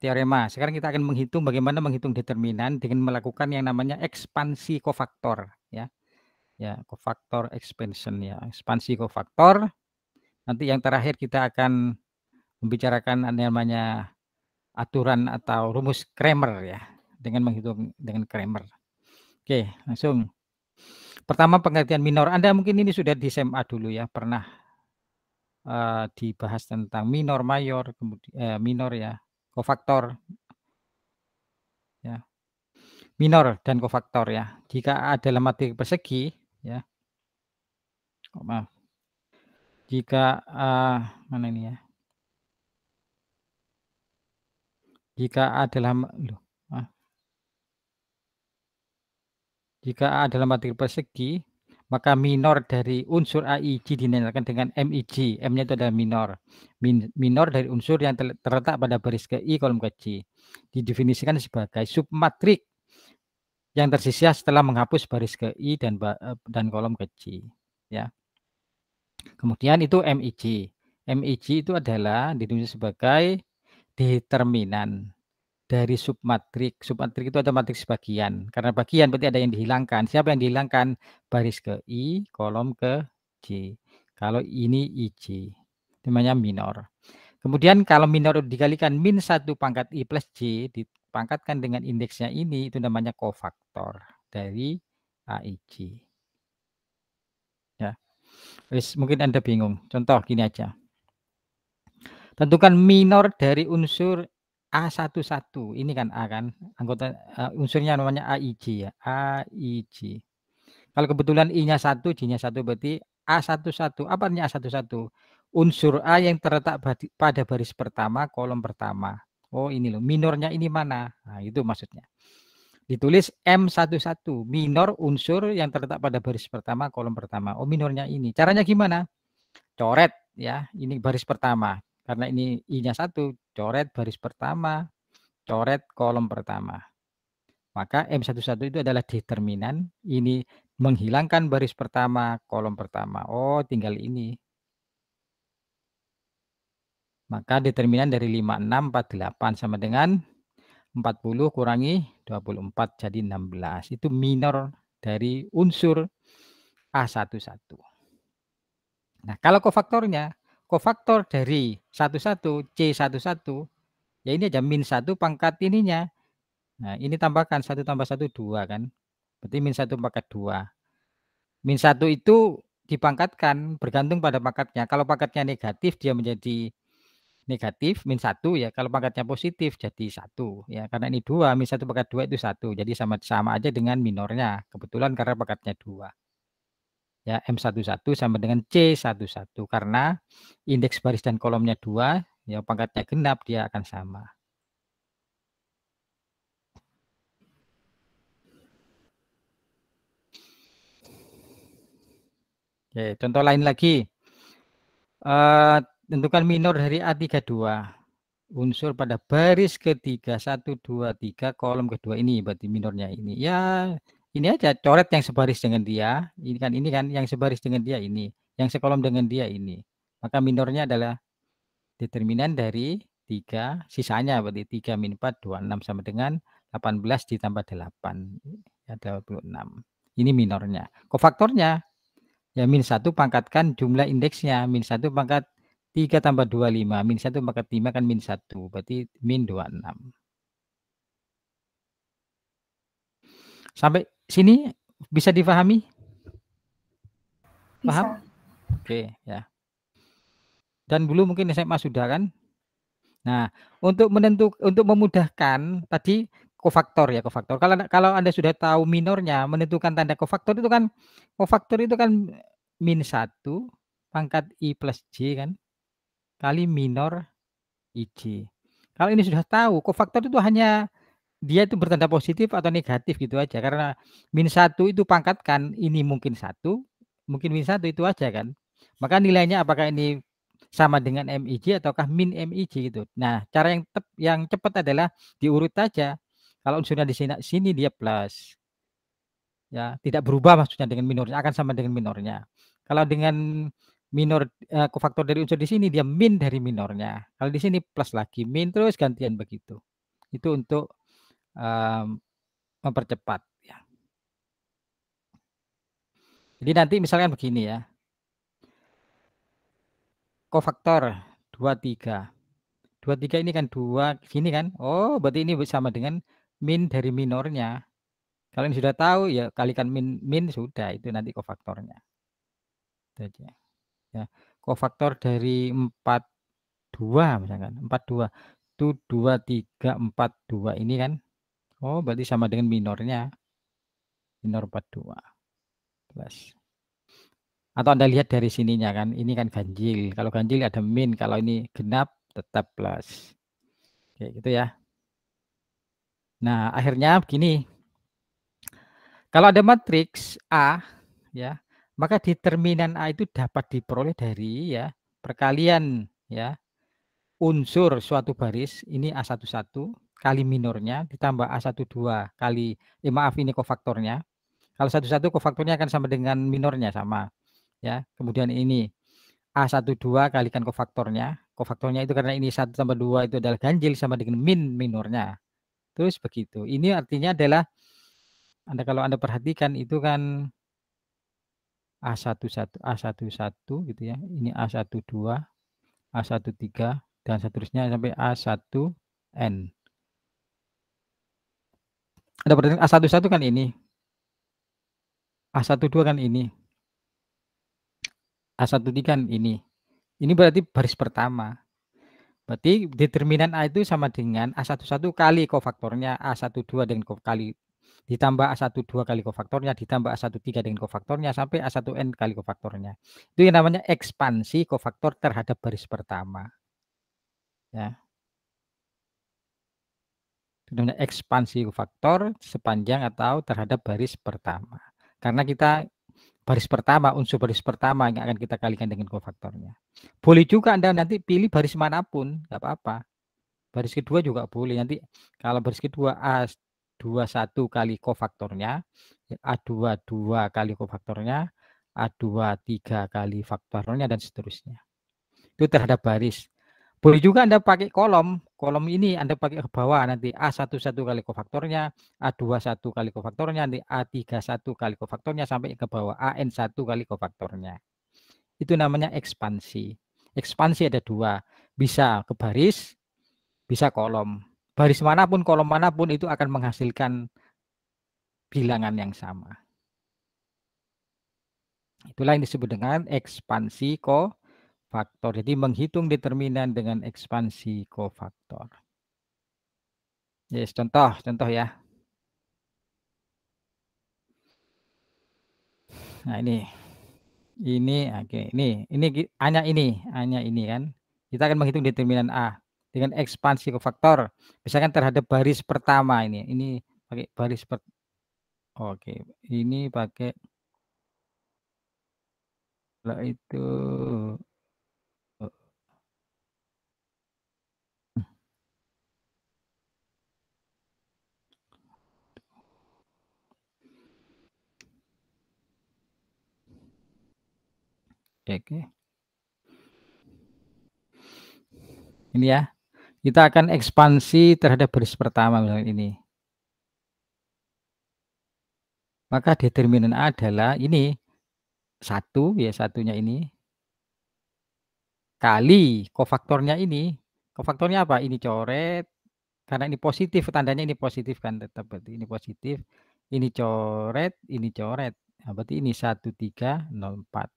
teorema. Sekarang kita akan menghitung bagaimana menghitung determinan dengan melakukan yang namanya ekspansi kofaktor ya. Ya, kofaktor expansion ya, ekspansi kofaktor. Nanti yang terakhir kita akan membicarakan namanya aturan atau rumus Cramer ya, dengan menghitung dengan Cramer. Oke, langsung. Pertama pengertian minor. Anda mungkin ini sudah di SMA dulu ya, pernah dibahas tentang minor, mayor, kemudian minor ya, kofaktor ya. Minor dan kofaktor ya. Jika adalah matrik persegi ya. Maaf. Jika mana ini ya? Jika adalah jika A adalah matrik persegi, Maka minor dari unsur AIG dinilaikan dengan MIG. M-nya itu adalah minor. Minor dari unsur yang terletak pada baris ke I kolom ke J. Didefinisikan sebagai submatrik yang tersisa setelah menghapus baris ke I dan kolom ke J. Ya. Kemudian itu MIG. MIG itu adalah didefinisikan sebagai determinan dari submatrik. Submatrik itu ada matriks bagian. Karena bagian berarti ada yang dihilangkan. Siapa yang dihilangkan? Baris ke I, kolom ke J. Kalau ini IJ, namanya minor. Kemudian kalau minor dikalikan min 1 pangkat I plus J, dipangkatkan dengan indeksnya ini, itu namanya kofaktor dari AIJ. Ya. Mungkin Anda bingung. Contoh gini aja. Tentukan minor dari unsur A11. Ini kan A kan, anggota unsurnya namanya AIJ ya, AIJ. Kalau kebetulan I-nya 1, J-nya 1 berarti A11. Apa artinya A11? Unsur A yang terletak pada baris pertama, kolom pertama. Oh, ini loh, minornya ini mana? Nah, itu maksudnya. Ditulis M11, minor unsur yang terletak pada baris pertama, kolom pertama. Oh, minornya ini. Caranya gimana? Coret ya, ini baris pertama. Karena ini I-nya 1, coret baris pertama, coret kolom pertama. Maka M11 itu adalah determinan, ini menghilangkan baris pertama, kolom pertama. Oh, tinggal ini. Maka determinan dari 5648 sama dengan 40 kurangi 24 jadi 16. Itu minor dari unsur A11. Nah, kalau kofaktornya, kofaktor dari 11 C11 ya ini aja min 1 pangkat ininya. Nah, ini tambahkan 1 tambah 1 2 kan. Berarti min 1 pangkat 2. Min 1 itu dipangkatkan bergantung pada pangkatnya. Kalau pangkatnya negatif dia menjadi negatif min 1 ya. Kalau pangkatnya positif jadi 1 ya. Karena ini 2, min 1 pangkat 2 itu 1. Jadi sama aja dengan minornya. Kebetulan karena pangkatnya 2. Ya, M11 sama dengan C11 karena indeks baris dan kolomnya 2, ya pangkatnya genap dia akan sama. Oke, contoh lain lagi. Tentukan minor dari A32. Unsur pada baris ketiga 1 2 3 kolom kedua ini berarti minornya ini. Ya, ini aja coret yang sebaris dengan dia. Ini kan yang sebaris dengan dia ini, yang sekolom dengan dia ini. Maka minornya adalah determinan dari 3 sisanya berarti 3 min 4 26 sama dengan 18 ditambah 8 ya 26. Ini minornya. Kofaktornya ya min 1 pangkatkan jumlah indeksnya min 1 pangkat 3 tambah 25 min 1 pangkat 5 kan min 1 berarti min 26. Sampai sini bisa dipahami? Paham? Bisa. Oke ya. Dan dulu mungkin SMA sudah kan? Nah, untuk memudahkan tadi kofaktor ya, kofaktor. Kalau Anda sudah tahu minornya, menentukan tanda kofaktor itu kan min 1 pangkat I plus J kan kali minor IJ. Kalau ini sudah tahu, kofaktor itu hanya dia itu bertanda positif atau negatif gitu aja. Karena min 1 itu pangkatkan ini mungkin 1, mungkin min 1 itu aja kan. Maka nilainya apakah ini sama dengan MIJ ataukah min MIJ gitu. Nah, cara yang cepat adalah diurut aja. Kalau unsurnya di sini dia plus. Ya, tidak berubah maksudnya dengan minornya, akan sama dengan minornya. Kalau dengan minor kofaktor dari unsur di sini dia min dari minornya. Kalau di sini plus lagi min terus gantian begitu. Itu untuk mempercepat ya. Jadi nanti misalkan begini ya. Kofaktor 23. 23 ini kan 2 sini kan. Oh, berarti ini sama dengan min dari minornya. Kalian sudah tahu ya kalikan min sudah itu nanti kofaktornya. Itu aja. Ya. Kofaktor dari 42 misalkan. 42 itu 2 3 4 2 ini kan. Oh, berarti sama dengan minornya. Minor 42 plus. Atau Anda lihat dari sininya kan, ini kan ganjil. Kalau ganjil ada min, kalau ini genap tetap plus. Oke, gitu ya. Nah, akhirnya begini. Kalau ada matriks A, ya, Maka determinan A itu dapat diperoleh dari ya perkalian ya unsur suatu baris, ini A11 kali minornya ditambah A12 kali, maaf ini kofaktornya. Kalau 11 kofaktornya akan sama dengan minornya sama. Ya, kemudian ini A12 kalikan kofaktornya. Kofaktornya itu karena ini 1 tambah 2 itu adalah ganjil sama dengan minornya. Terus begitu. Ini artinya adalah kalau Anda perhatikan itu kan A11 gitu ya. Ini A12, A13 dan seterusnya sampai A1N. Ada perhatikan A11 kan ini. A12 kan ini. A13 kan ini. Ini berarti baris pertama. Berarti determinan A itu sama dengan A11 kali kofaktornya, A12 dengan kali ditambah A12 kali kofaktornya, ditambah A13 dengan kofaktornya, sampai A1N kali kofaktornya. Itu yang namanya ekspansi kofaktor terhadap baris pertama. Ya. Itu namanya ekspansi kofaktor sepanjang atau terhadap baris pertama. Karena kita baris pertama, unsur baris pertama yang akan kita kalikan dengan kofaktornya. Boleh juga Anda nanti pilih baris manapun, nggak apa-apa. Baris kedua juga boleh. Nanti kalau baris kedua A21 kali kofaktornya, A22 kali kofaktornya, A23 kali faktornya, dan seterusnya. Itu terhadap baris. Boleh juga Anda pakai kolom. Kolom ini Anda pakai ke bawah nanti A11 kali kofaktornya, A21 kali kofaktornya, nanti A31 kali kofaktornya, sampai ke bawah AN1 kali kofaktornya. Itu namanya ekspansi. Ekspansi ada dua. Bisa ke baris, bisa kolom. Baris manapun, kolom manapun itu akan menghasilkan bilangan yang sama. Itulah yang disebut dengan ekspansi kofaktor. Jadi menghitung determinan dengan ekspansi kofaktor. Yes, contoh ya. Nah ini oke, ini hanya ini kan. Kita akan menghitung determinan A dengan ekspansi kofaktor. Misalkan terhadap baris pertama ini pakai baris oke, ini pakai itu oke. Ini ya. Kita akan ekspansi terhadap baris pertama misalnya ini. Maka determinan A adalah ini 1 ya, satunya ini kali kofaktornya ini. Kofaktornya apa? Ini coret. Karena ini positif, tandanya ini positif kan, tetap berarti ini positif. Ini coret, ini coret. Nah, berarti ini 1304.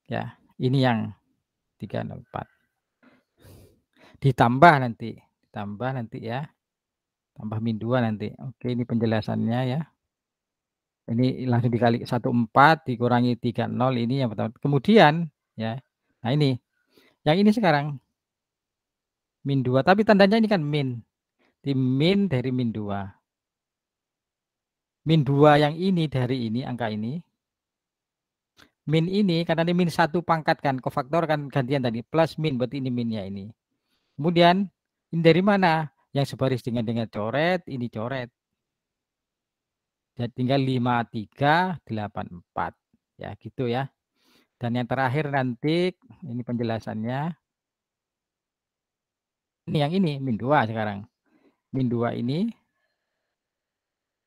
Ya, ini yang 304. Ditambah nanti ya. Tambah -2 nanti. Oke, ini penjelasannya ya. Ini langsung dikali 14 dikurangi 30 ini yang pertama. Kemudian ya. Nah, ini. Yang ini sekarang -2, tapi tandanya ini kan min. Di min dari -2. -2 yang ini dari ini angka ini. Min ini karena ini -1 pangkat kan, kofaktor kan gantian tadi, plus min berarti ini minnya ini. Kemudian ini dari mana? Yang sebaris dengan coret, ini coret. Jadi tinggal 5384. Ya, gitu ya. Dan yang terakhir nanti ini penjelasannya. Ini yang ini -2 sekarang. -2 ini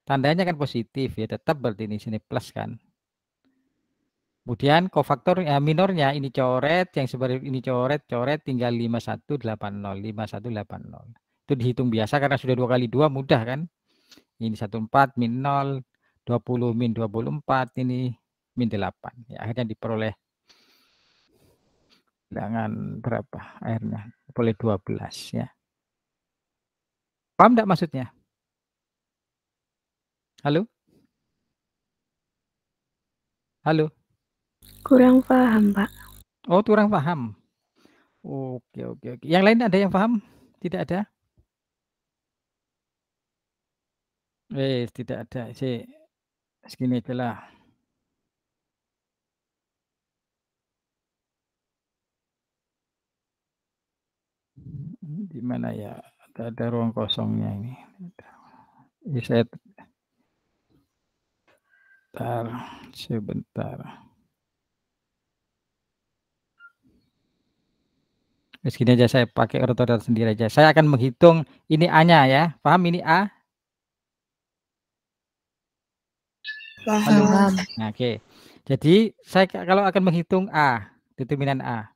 tandanya kan positif ya, tetap berarti ini sini plus kan. Kemudian kofaktor minornya ini coret, yang sebaris ini coret tinggal 5180, 5180. Itu dihitung biasa karena sudah 2 kali 2 mudah kan. Ini 14 min 0, 20 min 24, ini min 8. Ya, akhirnya diperoleh bilangan berapa akhirnya? Boleh 12 ya. Paham enggak maksudnya? Halo? Halo? Kurang paham, Pak. Oh, kurang paham. Oke. Yang lain ada yang paham? Tidak ada? Tidak ada. Segini aja lah. Di mana ya? Ada ruang kosongnya ini. Ini saya sebentar. Segini aja saya pakai rotor sendiri aja. Saya akan menghitung ini A-nya ya. Paham ini A? Paham. Nah, oke. Jadi saya kalau akan menghitung A, determinan A,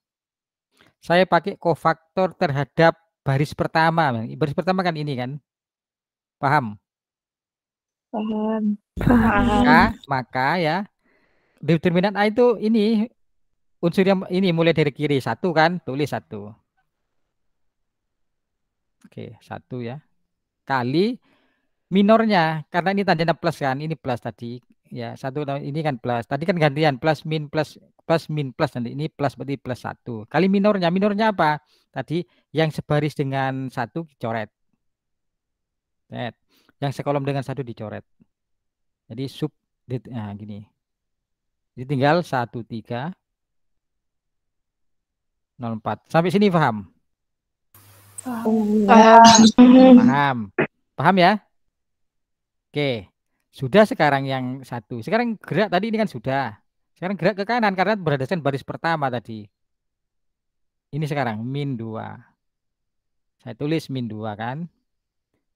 saya pakai kofaktor terhadap baris pertama. Baris pertama kan ini kan? Paham? Paham. Maka ya determinan A itu ini unsur yang ini mulai dari kiri 1 kan? Tulis 1. Oke, 1 ya. Kali minornya karena ini tandanya plus kan? Ini plus tadi. Ya, 1 ini kan plus. Tadi kan gantian plus min plus nanti ini plus berarti plus 1. Kali minornya apa? Tadi yang sebaris dengan 1 dicoret. Yang sekolom dengan 1 dicoret. Jadi nah gini. Jadi tinggal 1 3 0 4. Sampai sini paham? Paham ya? Oke. Sudah sekarang yang 1. Sekarang gerak tadi ini kan sudah. Sekarang gerak ke kanan karena berdasarkan baris pertama tadi. Ini sekarang min 2. Saya tulis min 2 kan.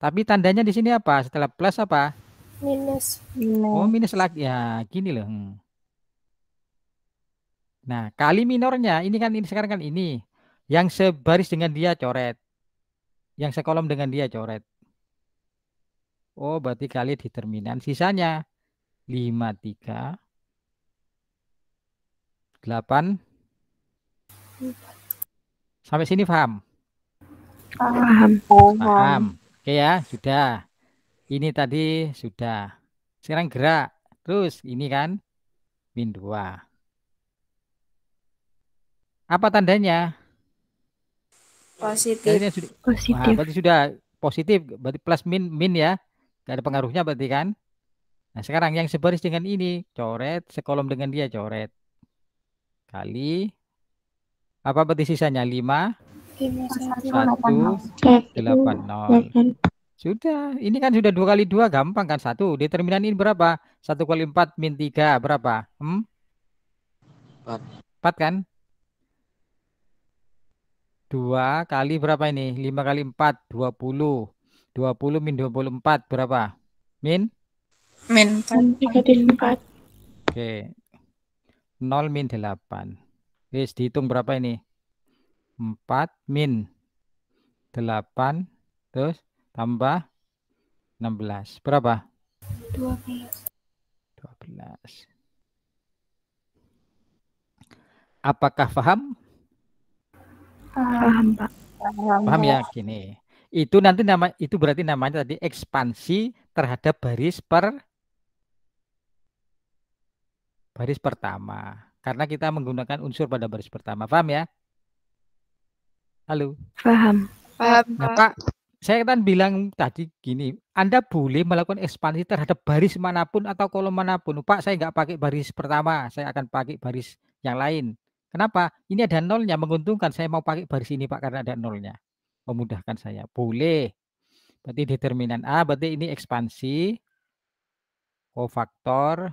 Tapi tandanya di sini apa? Setelah plus apa? Minus. Oh, minus lagi. Ya, gini loh. Nah, kali minornya ini kan ini sekarang kan ini. Yang sebaris dengan dia coret. Yang sekolom dengan dia coret. Oh, berarti kali determinan. Sisanya 5 3 8. Sampai sini paham? Paham. Oke ya, sudah. Ini tadi sudah. Sekarang gerak. Terus ini kan min 2. Apa tandanya? Positif. Nah, berarti sudah positif. Berarti plus min ya. Gak ada pengaruhnya berarti kan. Nah, sekarang yang sebaris dengan ini coret, sekolom dengan dia coret. Kali apa berarti sisanya 5 1 8 0. Sudah, ini kan sudah 2 kali 2 gampang kan 1. Determinan ini berapa? 1 kali 4 min 3 berapa? 4 kan? 2 kali berapa ini? 5 kali 4 20. 20 min 24 berapa? Min 4. Oke. 0 min 8. Wis dihitung berapa ini? 4 min 8 terus tambah 16. Berapa? 12. Apakah paham? Paham, Pak. Paham ya? Gini. Itu nanti itu berarti namanya tadi ekspansi terhadap baris pertama. Karena kita menggunakan unsur pada baris pertama. Paham ya? Halo? Paham. Nah, Pak, saya kan bilang tadi gini, Anda boleh melakukan ekspansi terhadap baris manapun atau kolom manapun. Pak, saya nggak pakai baris pertama, saya akan pakai baris yang lain. Kenapa? Ini ada nolnya, menguntungkan. Saya mau pakai baris ini, Pak, karena ada nolnya. Memudahkan saya. Boleh. Berarti determinan A, berarti ini ekspansi kofaktor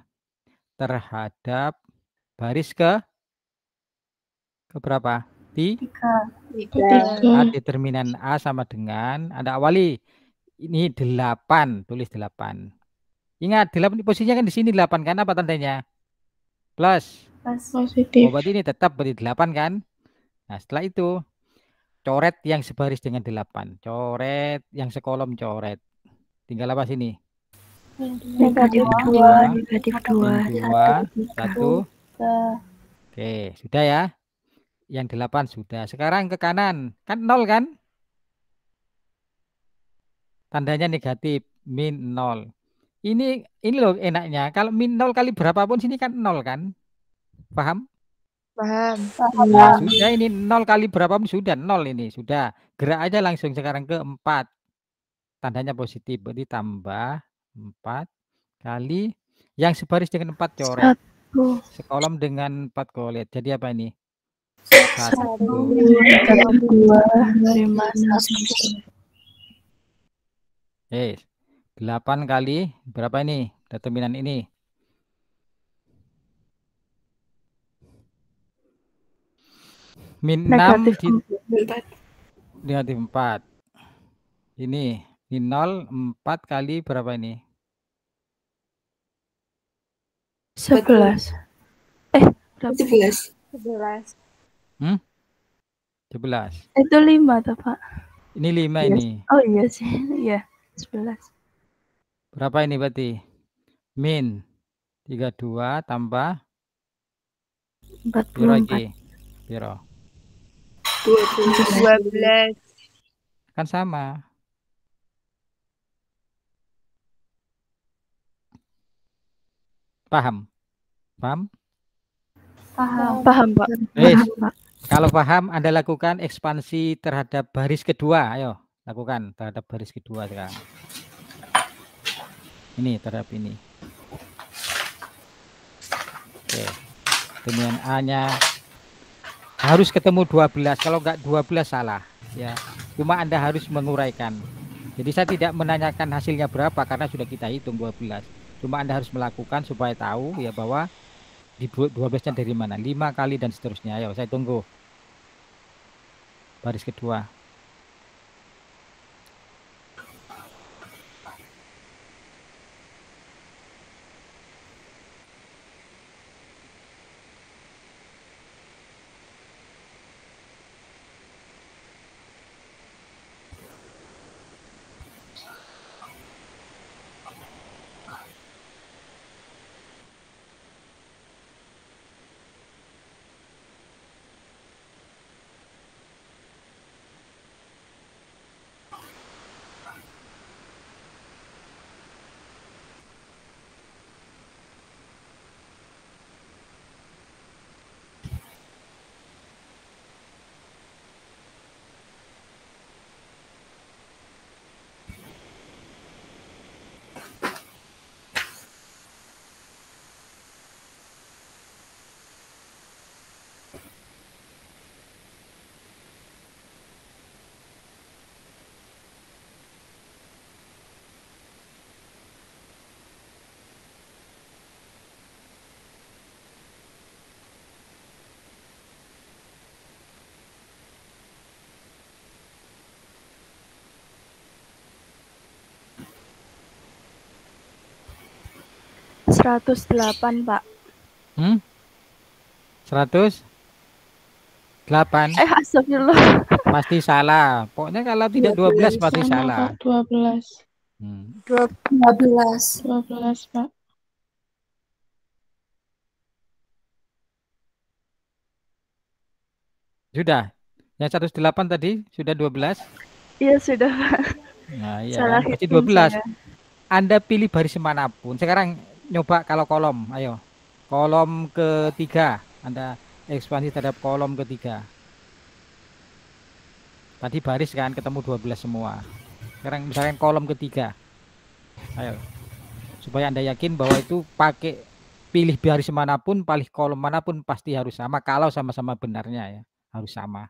terhadap baris ke berapa? 3. Determinan A sama dengan Anda awali ini 8, tulis 8. Ingat 8 posisinya kan di sini 8 kan, apa tandanya? Plus. Positif. Oh, berarti ini tetap berarti 8 kan? Nah, setelah itu coret yang sebaris dengan 8. Coret yang sekolom coret. Tinggal apa sini? Negatif 2, negatif 2, 1. Oke, sudah ya. Yang 8 sudah. Sekarang ke kanan. Kan 0 kan? Tandanya negatif. Min 0. Ini loh enaknya. Kalau min 0 kali berapapun sini kan 0 kan? Paham? Paham. Nah, sudah ini 0 kali berapapun sudah 0 ini. Sudah. Gerak aja langsung sekarang ke 4. Tandanya positif. Berarti tambah 4 kali yang sebaris dengan 4 coret. Sekolom dengan 4 coret. Jadi apa ini? 1, 2, 5, 1. 8 kali berapa ini? Determinan ini. Min 6 Negatif di 4. negatif 4. Ini min 0, 4 kali berapa ini? 11. Berapa? 11. 11. 11. Itu 5 toh, Pak? Ini 5 Iya. ini. Oh iya sih, iya. 11. Berapa ini berarti? Min 32 tambah piro 44. iki? Piro? 12. 12. Kan sama. Paham? Paham? Paham. Paham, Pak. Wis. Paham, Pak. Kalau paham, Anda lakukan ekspansi terhadap baris kedua. Ayo, lakukan terhadap baris kedua sekarang. Ini terhadap ini. Oke. Determinan A-nya harus ketemu 12. Kalau enggak 12 salah, ya. Cuma Anda harus menguraikan. Jadi saya tidak menanyakan hasilnya berapa karena sudah kita hitung 12. Cuma Anda harus melakukan supaya tahu ya bahwa di 12-nya dari mana? 5 kali dan seterusnya. Ayo, saya tunggu. Baris kedua. Hmm? 108, Pak. 108. Astagfirullah. Pasti salah. Pokoknya kalau tidak 12 pasti Sama, salah. Kak. 12. 12. 12, Pak. Sudah. Yang 108 tadi sudah 12. Iya, sudah, Pak. Nah, iya Salah kan? Berarti hitung 12. saya. Anda pilih baris manapun. Sekarang nyoba kalau kolom. Ayo. Kolom ketiga. Anda ekspansi terhadap kolom ketiga. Tadi baris kan ketemu 12 semua. Sekarang misalkan kolom ketiga. Ayo. Supaya Anda yakin bahwa itu pakai pilih baris manapun, pilih kolom manapun pasti harus sama. Kalau sama-sama benarnya ya. Harus sama.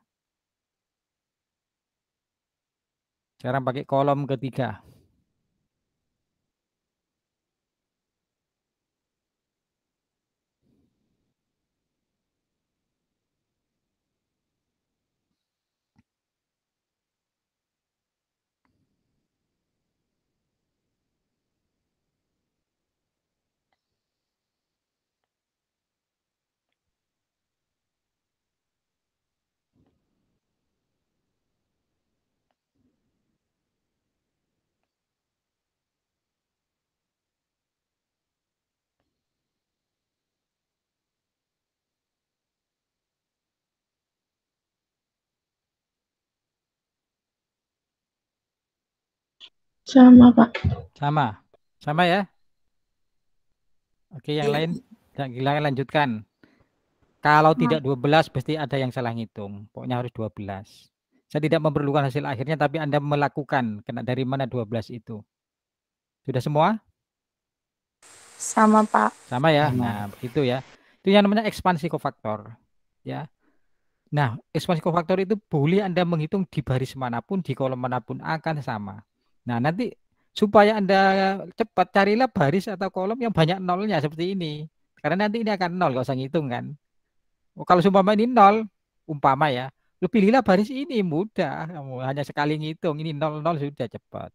Sekarang pakai kolom ketiga. Sama, Pak. Sama. Sama ya. Oke, yang lain jangan lanjutkan. Kalau tidak 12 pasti ada yang salah ngitung. Pokoknya harus 12. Saya tidak memerlukan hasil akhirnya tapi Anda melakukan kena dari mana 12 itu. Sudah semua? Sama, Pak. Sama ya. Nah, begitu ya. Itu yang namanya ekspansi kofaktor. Ya. Nah, ekspansi kofaktor itu boleh Anda menghitung di baris manapun, di kolom manapun akan sama. Nah, nanti supaya Anda cepat carilah baris atau kolom yang banyak nolnya seperti ini. Karena nanti ini akan nol, nggak usah ngitung kan. Oh, kalau umpama ini nol, umpama ya, lu pilihlah baris ini, mudah. Kamu hanya sekali ngitung, ini 0, sudah cepat.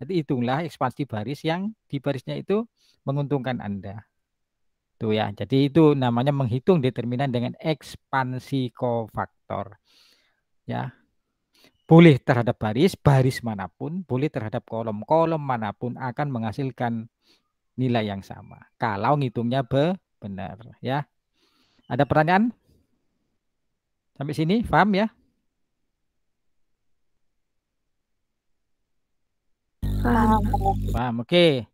Jadi hitunglah ekspansi baris yang di barisnya itu menguntungkan Anda. Tuh ya, jadi itu namanya menghitung determinan dengan ekspansi kofaktor. Ya, boleh terhadap baris manapun, boleh terhadap kolom manapun akan menghasilkan nilai yang sama. Kalau ngitungnya benar, ya. Ada pertanyaan? Sampai sini, paham ya? Paham. Paham, oke.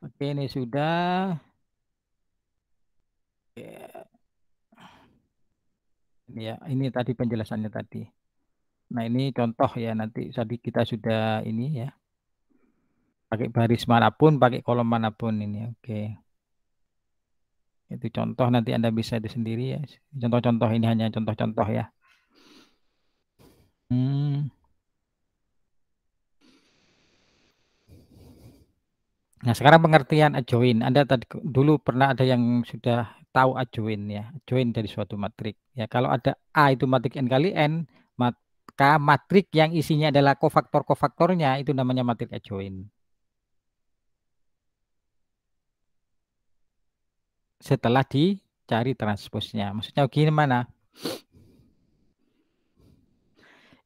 Oke, ini sudah. Ini ya, ini tadi penjelasannya tadi. Nah, ini contoh ya, nanti tadi kita sudah ini ya. Pakai baris manapun, pakai kolom manapun ini, oke. Itu contoh, nanti Anda bisa itu sendiri ya. Contoh-contoh ini hanya contoh-contoh ya. Nah, sekarang pengertian adjoin. Anda tadi dulu pernah ada yang sudah tahu adjoin ya, adjoin dari suatu matrik. Ya, kalau ada A itu matrik n kali n, maka matrik yang isinya adalah kofaktor-kofaktornya itu namanya matrik adjoin. Setelah dicari transposnya. Maksudnya gimana?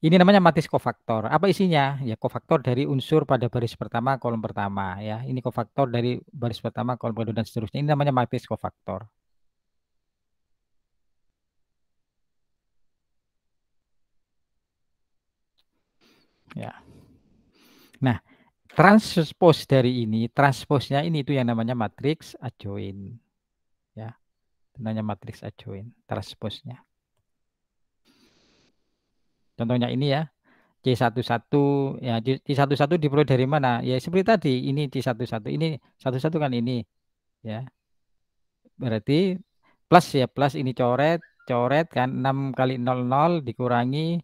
Ini namanya matris kofaktor. Apa isinya? Ya, kofaktor dari unsur pada baris pertama, kolom pertama ya. Ini kofaktor dari baris pertama, kolom kedua dan seterusnya. Ini namanya matris kofaktor. Ya. Nah, transpos dari ini, transposnya ini itu yang namanya matriks adjoin. Ya. Itu namanya matriks adjoin, transposnya. Contohnya ini ya. C11 ya, C11 diperoleh dari mana? Ya seperti tadi, ini C11, ini 11 kan ini ya. Berarti plus ya, plus ini coret kan 6 kali 00 dikurangi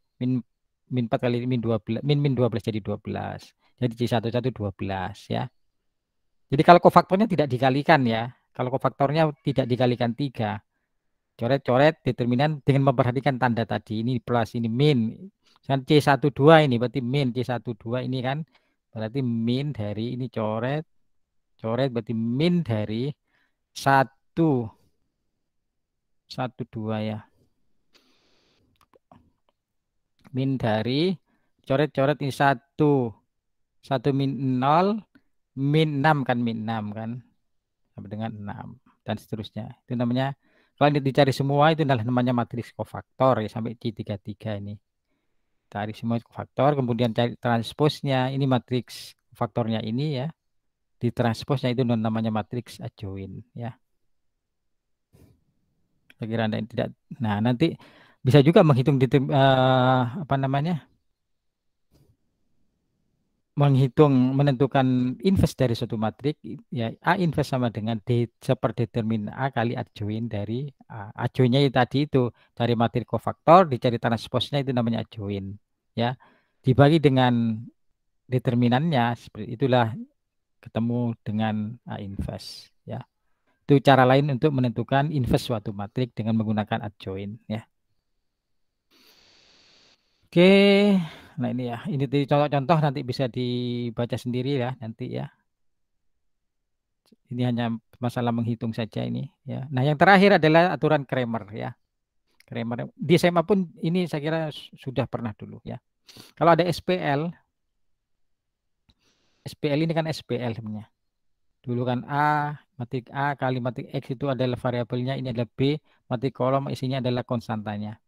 min 4 kali min 12 min 12 jadi 12. Jadi C11 12 ya. Jadi kalau kofaktornya tidak dikalikan ya. Kalau kofaktornya tidak dikalikan 3. Coret-coret determinan dengan memperhatikan tanda tadi. Ini plus, ini min. Kan C12 ini berarti min. C12 ini kan berarti min dari ini coret. Coret berarti min dari 1. 12 ya. Min dari coret-coret ini 1. 1 min 0. Min 6 kan, min 6 kan. Sampai dengan 6. Dan seterusnya. Itu namanya, kalau dicari semua itu adalah namanya matriks kofaktor ya, sampai C33 ini. Cari semua kofaktor, kemudian cari transposnya. Ini matriks faktornya ini ya. Di transposnya itu namanya matriks adjoin ya. Saya kira Anda tidak. Nah, nanti bisa juga menghitung apa namanya? Menentukan inverse dari suatu matrik ya, A inverse sama dengan D seperdeterminan A kali adjoin dari A. Adjoinnya tadi itu dari matrik kofaktor dicari transposnya itu namanya adjoin ya. Dibagi dengan determinannya seperti itulah ketemu dengan A inverse ya. Itu cara lain untuk menentukan inverse suatu matrik dengan menggunakan adjoin ya. Oke. Nah ini ya, ini contoh-contoh nanti bisa dibaca sendiri ya nanti ya. Ini hanya masalah menghitung saja ini ya. Nah yang terakhir adalah aturan Cramer ya. Cramer di SMA pun ini saya kira sudah pernah dulu ya. Kalau ada SPL ini kan SPL sebenarnya. Dulu kan matrik A kali matrik X itu adalah variabelnya, ini adalah B, matrik kolom isinya adalah konstantanya.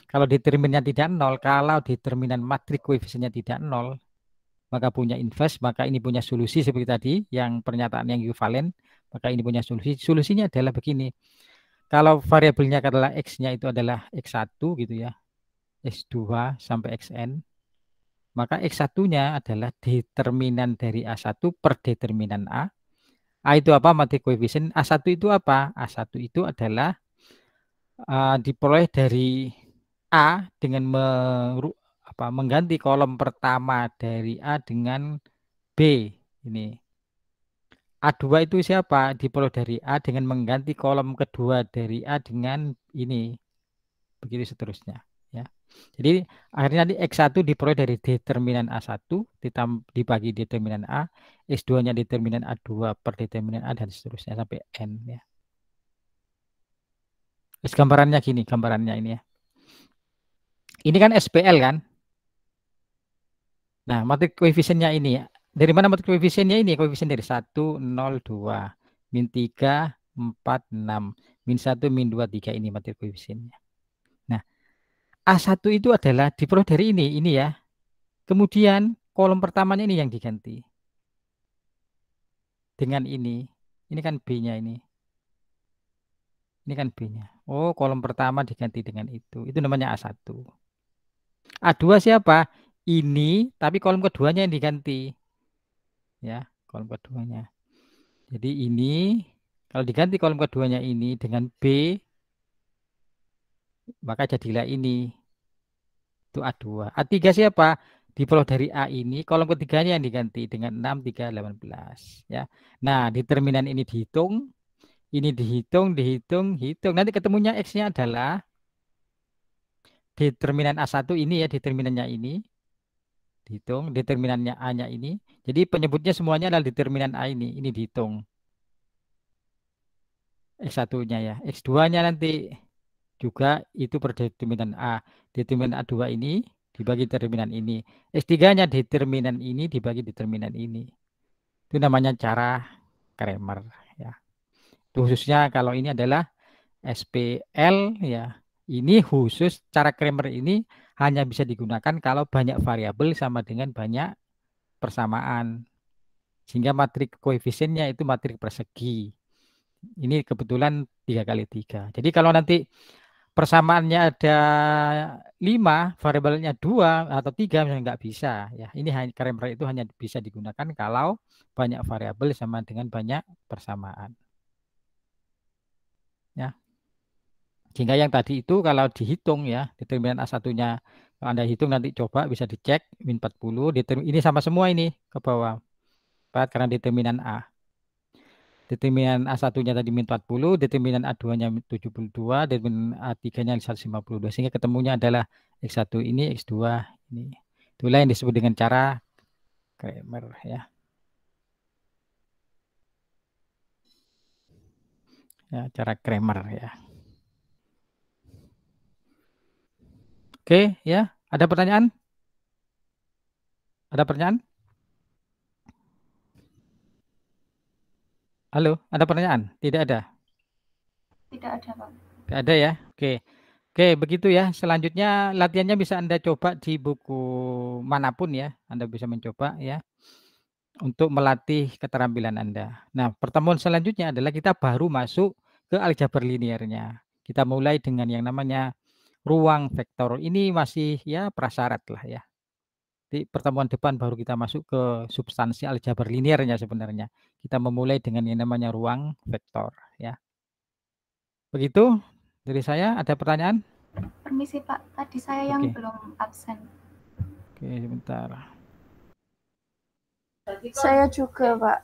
Kalau determinannya tidak 0, kalau determinan matrik koefisiennya tidak 0, maka punya inverse, maka ini punya solusi seperti tadi, yang pernyataan yang ekivalen, maka ini punya solusi. Solusinya adalah begini. Kalau variabelnya adalah X-nya itu adalah X1 gitu ya, X2 sampai Xn, maka X1-nya adalah determinan dari A1 per determinan A. A itu apa? Matrik koefisien. A1 itu apa? A1 itu adalah diperoleh dari A dengan mengganti kolom pertama dari A dengan B. Ini A2 itu siapa? Diperoleh dari A dengan mengganti kolom kedua dari A dengan ini. Begitu seterusnya. Ya. Jadi akhirnya nanti X1 diperoleh dari determinan A1 dibagi determinan A, X2-nya determinan A2 per determinan A, dan seterusnya sampai N. Ya. Terus gambarannya gini, gambarannya ini ya. Ini kan SPL kan? Nah, matrik koefisiennya ini ya. Dari mana matrik koefisiennya ini? Koefisien dari 1, 0, 2, min 3, 4, 6, min 1, min 2, 3 ini matrik koefisiennya. Nah, A1 itu adalah diperoleh dari ini ya. Kemudian kolom pertamanya ini yang diganti. Dengan ini. Ini kan B-nya ini. Ini kan B-nya. Oh, kolom pertama diganti dengan itu. Itu namanya A1. A2 siapa? Ini, tapi kolom keduanya yang diganti. Ya, kolom keduanya. Jadi ini, kalau diganti kolom keduanya ini dengan B, maka jadilah ini. Itu A2. A3 siapa? Diperoleh dari A ini, kolom ketiganya yang diganti dengan 6, 3, 18. Ya. Nah, determinan ini dihitung. Ini dihitung. Nanti ketemunya X-nya adalah determinan A1 ini ya, determinannya ini. Dihitung, determinannya A-nya ini. Jadi penyebutnya semuanya adalah determinan A ini. Ini dihitung. X1-nya ya. X2-nya nanti juga itu per determinan A. Determinan A2 ini dibagi determinan ini. X3-nya determinan ini dibagi determinan ini. Itu namanya cara Cramer ya. Itu khususnya kalau ini adalah SPL ya. Ini khusus cara Cramer ini hanya bisa digunakan kalau banyak variabel sama dengan banyak persamaan. Sehingga matrik koefisiennya itu matrik persegi. Ini kebetulan 3x3. Jadi kalau nanti persamaannya ada 5, variabelnya 2 atau 3 misalnya nggak bisa ya. Ini Cramer itu hanya bisa digunakan kalau banyak variabel sama dengan banyak persamaan. Ya. Sehingga yang tadi itu kalau dihitung ya, determinan A1-nya kalau Anda hitung nanti coba bisa dicek min 40, ini sama semua ini ke bawah. Karena determinan A. Determinan A1-nya tadi min 40, determinan A2-nya 72, determinan A3-nya 152. Sehingga ketemunya adalah X1 ini, X2 ini. Itulah yang disebut dengan cara Cramer ya. Ya, cara Cramer ya. Oke, ya. Ada pertanyaan? Ada pertanyaan? Halo, ada pertanyaan? Tidak ada? Tidak ada, Pak. Tidak ada ya? Oke. Oke, begitu ya. Selanjutnya latihannya bisa Anda coba di buku manapun ya. Anda bisa mencoba ya. Untuk melatih keterampilan Anda. Nah, pertemuan selanjutnya adalah kita baru masuk ke aljabar linearnya. Kita mulai dengan yang namanya ruang vektor. Ini masih ya prasyarat lah ya. Di pertemuan depan baru kita masuk ke substansi aljabar linearnya sebenarnya. Kita memulai dengan yang namanya ruang vektor ya. Begitu dari saya. Ada pertanyaan? Permisi Pak, tadi saya yang belum absen. Oke, sebentar. Saya juga, Pak.